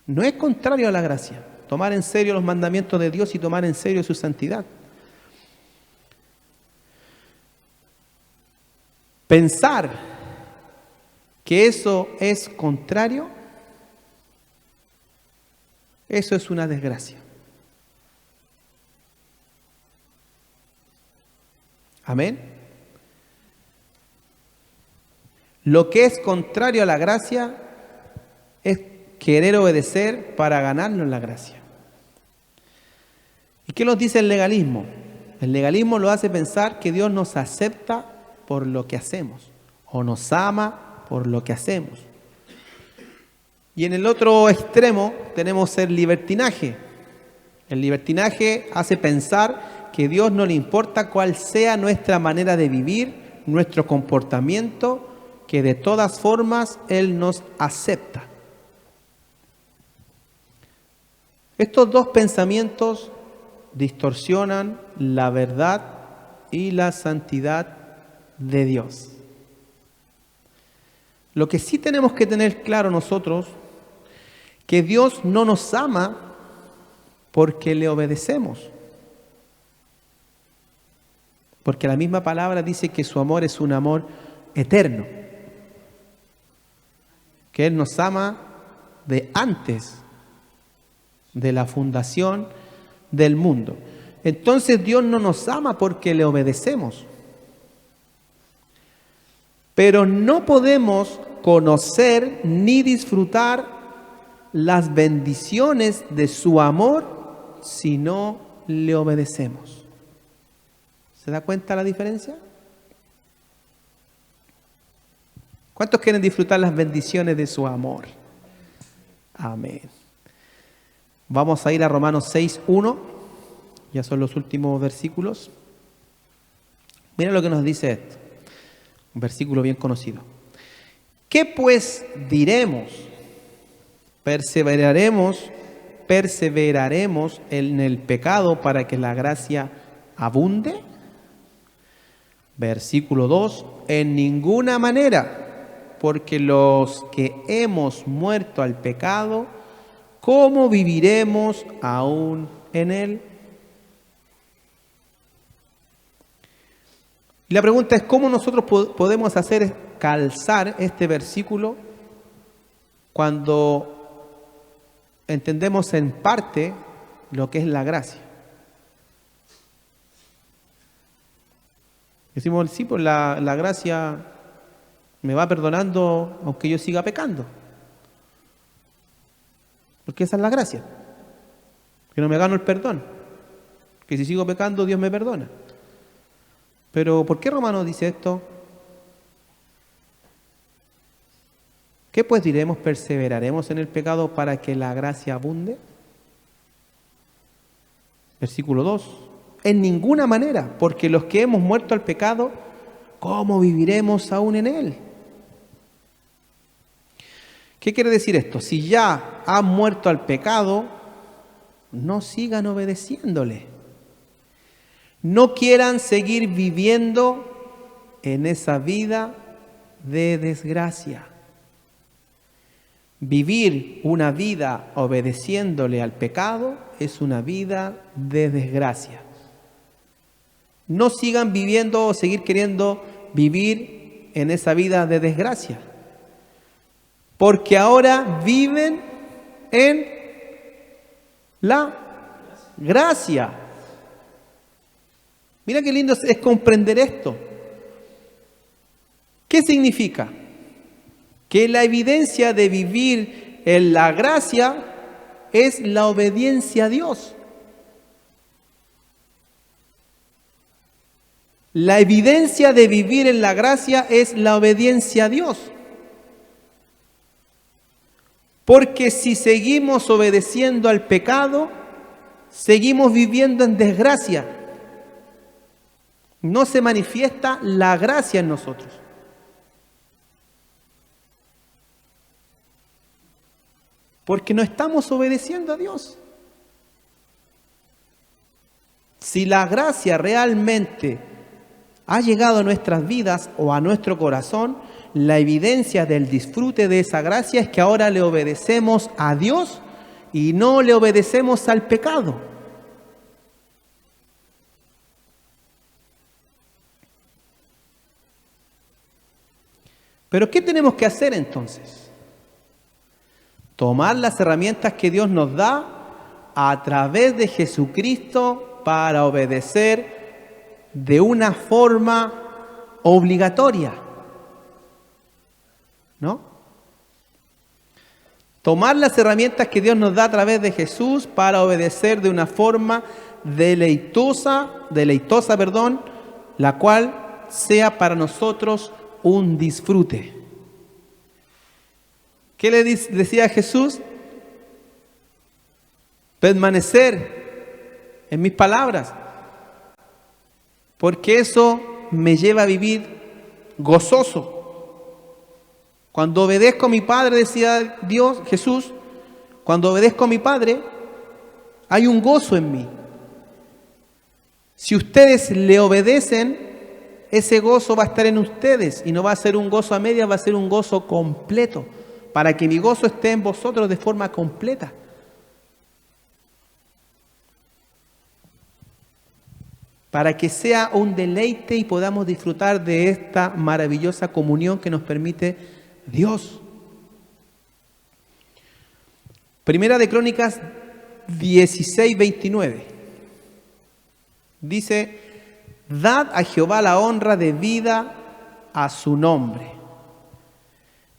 No es contrario a la gracia. Tomar en serio los mandamientos de Dios y tomar en serio su santidad. Pensar que eso es contrario, eso es una desgracia. Amén. Lo que es contrario a la gracia es querer obedecer para ganarnos la gracia. ¿Y qué nos dice el legalismo? El legalismo lo hace pensar que Dios nos acepta por lo que hacemos, o nos ama por lo que hacemos. Y en el otro extremo tenemos el libertinaje. El libertinaje hace pensar que a Dios no le importa cuál sea nuestra manera de vivir, nuestro comportamiento, que de todas formas Él nos acepta. Estos dos pensamientos distorsionan la verdad y la santidad de Dios. Lo que sí tenemos que tener claro nosotros, que Dios no nos ama porque le obedecemos. Porque la misma palabra dice que su amor es un amor eterno. Que Él nos ama de antes de la fundación del mundo. Entonces Dios no nos ama porque le obedecemos. Pero no podemos conocer ni disfrutar las bendiciones de su amor si no le obedecemos. ¿Se da cuenta la diferencia? ¿Cuántos quieren disfrutar las bendiciones de su amor? Amén. Vamos a ir a Romanos 6:1. Ya son los últimos versículos. Mira lo que nos dice esto. Un versículo bien conocido. ¿Qué pues diremos? ¿Perseveraremos en el pecado para que la gracia abunde? Versículo 2, en ninguna manera, porque los que hemos muerto al pecado, ¿cómo viviremos aún en él? Y la pregunta es, ¿cómo nosotros podemos hacer calzar este versículo cuando entendemos en parte lo que es la gracia? Decimos, sí, pues la gracia me va perdonando aunque yo siga pecando. Porque esa es la gracia. Que no me gano el perdón. Que si sigo pecando, Dios me perdona. Pero ¿por qué Romanos dice esto? ¿Qué pues diremos? ¿Perseveraremos en el pecado para que la gracia abunde? Versículo 2. En ninguna manera, porque los que hemos muerto al pecado, ¿cómo viviremos aún en él? ¿Qué quiere decir esto? Si ya han muerto al pecado, no sigan obedeciéndole. No quieran seguir viviendo en esa vida de desgracia. Vivir una vida obedeciéndole al pecado es una vida de desgracia. No sigan viviendo o seguir queriendo vivir en esa vida de desgracia. Porque ahora viven en la gracia. Mira qué lindo es comprender esto. ¿Qué significa? Que la evidencia de vivir en la gracia es la obediencia a Dios. La evidencia de vivir en la gracia es la obediencia a Dios. Porque si seguimos obedeciendo al pecado, seguimos viviendo en desgracia. No se manifiesta la gracia en nosotros. Porque no estamos obedeciendo a Dios. Si la gracia realmente ha llegado a nuestras vidas o a nuestro corazón, la evidencia del disfrute de esa gracia es que ahora le obedecemos a Dios y no le obedecemos al pecado. Pero ¿qué tenemos que hacer entonces? Tomar las herramientas que Dios nos da a través de Jesucristo para obedecer de una forma obligatoria. ¿No? Tomar las herramientas que Dios nos da a través de Jesús para obedecer de una forma deleitosa, la cual sea para nosotros un disfrute. ¿Qué le decía Jesús? Permanecer en mis palabras, porque eso me lleva a vivir gozoso. Cuando obedezco a mi Padre, decía Jesús, cuando obedezco a mi Padre, hay un gozo en mí. Si ustedes le obedecen, ese gozo va a estar en ustedes y no va a ser un gozo a medias, va a ser un gozo completo, para que mi gozo esté en vosotros de forma completa. Para que sea un deleite y podamos disfrutar de esta maravillosa comunión que nos permite Dios. Primera de Crónicas 16:29. Dice: dad a Jehová la honra debida a su nombre.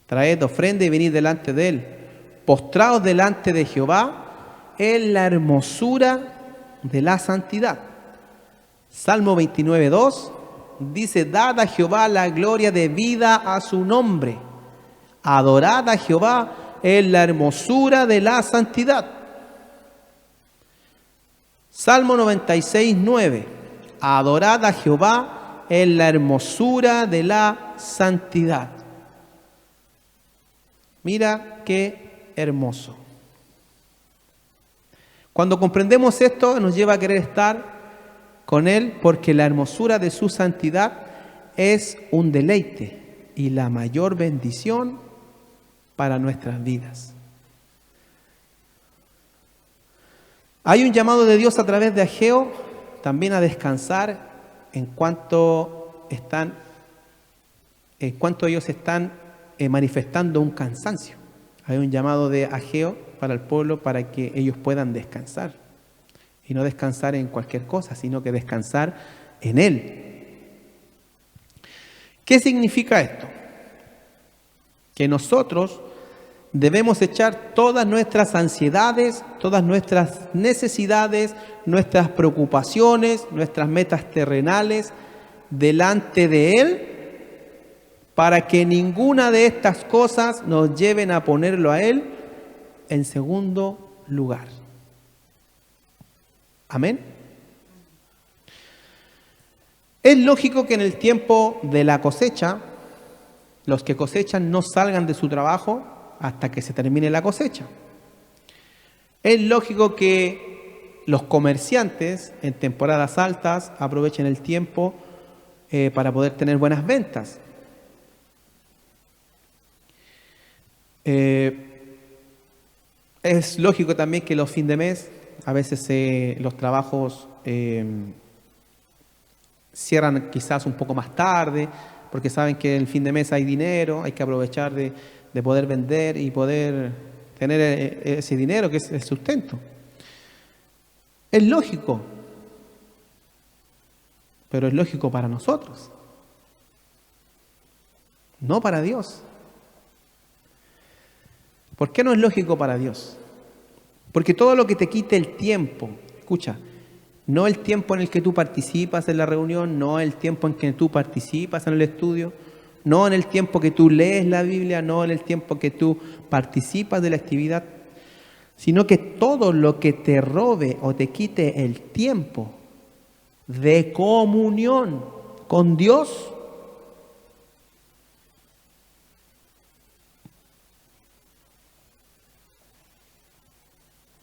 Traed ofrenda y venid delante de él. Postraos delante de Jehová en la hermosura de la santidad. Salmo 29:2 dice: dad a Jehová la gloria debida a su nombre. Adorad a Jehová en la hermosura de la santidad. Salmo 96:9. Adorad a Jehová en la hermosura de la santidad. Mira qué hermoso. Cuando comprendemos esto, nos lleva a querer estar con Él, porque la hermosura de su santidad es un deleite y la mayor bendición para nuestras vidas. Hay un llamado de Dios a través de Ageo también a descansar en cuanto ellos están manifestando un cansancio. Hay un llamado de Ageo para el pueblo para que ellos puedan descansar. Y no descansar en cualquier cosa, sino que descansar en Él. ¿Qué significa esto? Que nosotros debemos echar todas nuestras ansiedades, todas nuestras necesidades, nuestras preocupaciones, nuestras metas terrenales delante de Él, para que ninguna de estas cosas nos lleven a ponerlo a Él en segundo lugar. Amén. Es lógico que en el tiempo de la cosecha, los que cosechan no salgan de su trabajo hasta que se termine la cosecha. Es lógico que los comerciantes en temporadas altas aprovechen el tiempo para poder tener buenas ventas. Es lógico también que los fines de mes, a veces los trabajos cierran quizás un poco más tarde, porque saben que el fin de mes hay dinero, hay que aprovechar de poder vender y poder tener ese dinero que es el sustento. Es lógico, pero es lógico para nosotros, no para Dios. ¿Por qué no es lógico para Dios? Porque todo lo que te quite el tiempo, escucha, no el tiempo en el que tú participas en la reunión, no el tiempo en que tú participas en el estudio, no en el tiempo que tú lees la Biblia, no en el tiempo que tú participas de la actividad, sino que todo lo que te robe o te quite el tiempo de comunión con Dios,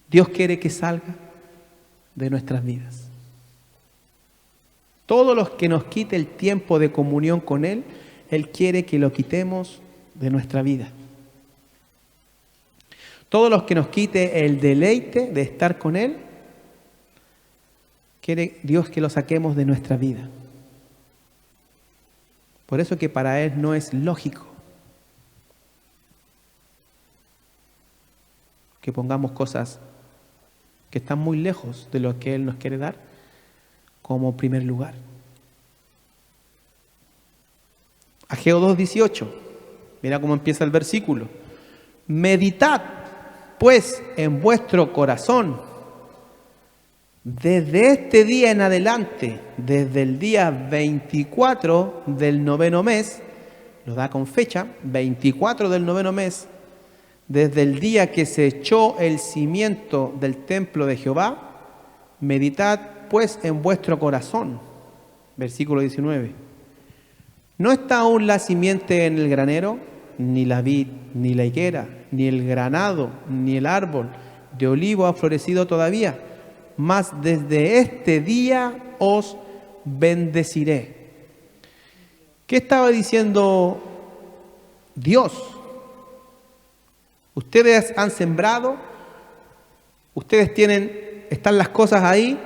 Dios quiere que salga de nuestras vidas. Todo lo que nos quite el tiempo de comunión con Él, Él quiere que lo quitemos de nuestra vida. Todo lo que nos quite el deleite de estar con Él, quiere Dios que lo saquemos de nuestra vida. Por eso que para Él no es lógico que pongamos cosas que están muy lejos de lo que Él nos quiere dar como primer lugar. Ageo 2:18, mira cómo empieza el versículo. Meditad pues en vuestro corazón desde este día en adelante, desde el día 24 del 9º mes, lo da con fecha, 24 del 9º mes, desde el día que se echó el cimiento del templo de Jehová, meditad pues en vuestro corazón. Versículo 19. ¿No está aún la simiente en el granero, ni la vid, ni la higuera, ni el granado, ni el árbol de olivo ha florecido todavía? Mas desde este día os bendeciré. ¿Qué estaba diciendo Dios? Ustedes han sembrado, están las cosas ahí,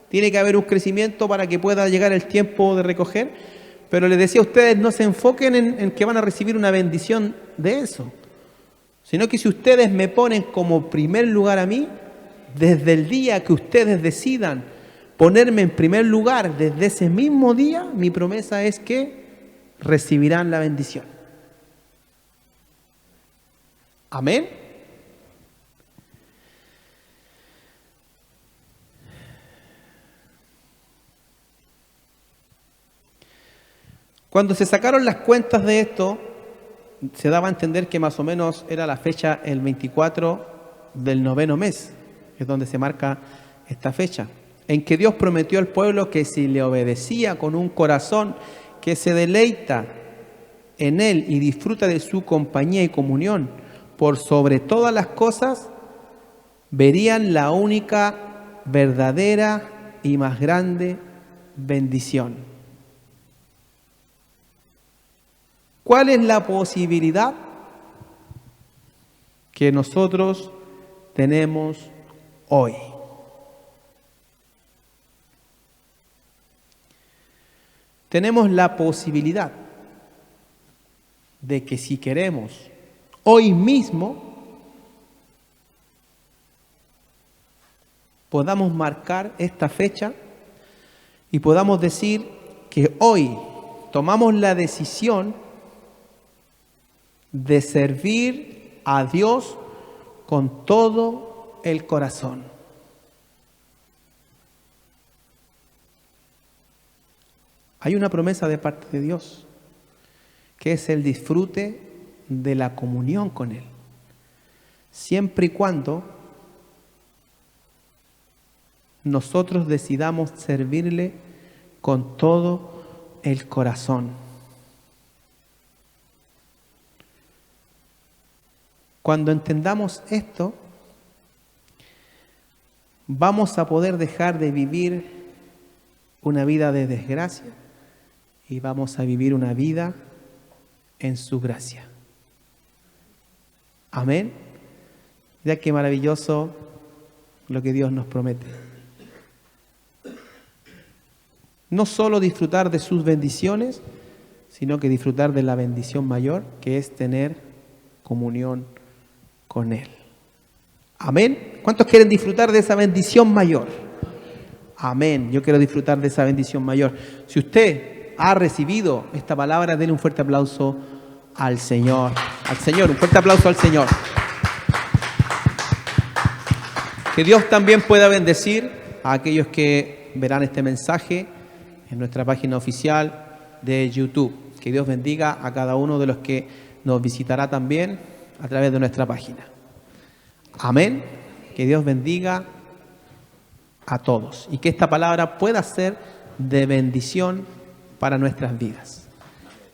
tiene que haber un crecimiento para que pueda llegar el tiempo de recoger, pero les decía a ustedes, no se enfoquen en que van a recibir una bendición de eso, sino que si ustedes me ponen como primer lugar a mí, desde el día que ustedes decidan ponerme en primer lugar, desde ese mismo día, mi promesa es que recibirán la bendición. Amén. Cuando se sacaron las cuentas de esto, se daba a entender que más o menos era la fecha el 24 del 9º mes, es donde se marca esta fecha, en que Dios prometió al pueblo que si le obedecía con un corazón que se deleita en Él y disfruta de su compañía y comunión por sobre todas las cosas, verían la única, verdadera y más grande bendición. ¿Cuál es la posibilidad que nosotros tenemos hoy? Tenemos la posibilidad de que si queremos hoy mismo podamos marcar esta fecha y podamos decir que hoy tomamos la decisión de servir a Dios con todo el corazón. Hay una promesa de parte de Dios, que es el disfrute de la comunión con Él, siempre y cuando nosotros decidamos servirle con todo el corazón. Cuando entendamos esto, vamos a poder dejar de vivir una vida de desgracia y vamos a vivir una vida en su gracia. Amén. Ya que maravilloso lo que Dios nos promete. No solo disfrutar de sus bendiciones, sino que disfrutar de la bendición mayor, que es tener comunión con Él. Amén. ¿Cuántos quieren disfrutar de esa bendición mayor? Amén. Yo quiero disfrutar de esa bendición mayor. Si usted ha recibido esta palabra, denle un fuerte aplauso al Señor. Al Señor, un fuerte aplauso al Señor. Que Dios también pueda bendecir a aquellos que verán este mensaje en nuestra página oficial de YouTube. Que Dios bendiga a cada uno de los que nos visitará también a través de nuestra página. Amén. Que Dios bendiga a todos y que esta palabra pueda ser de bendición para nuestras vidas.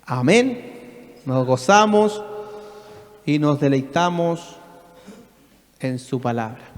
Amén. Nos gozamos y nos deleitamos en su palabra.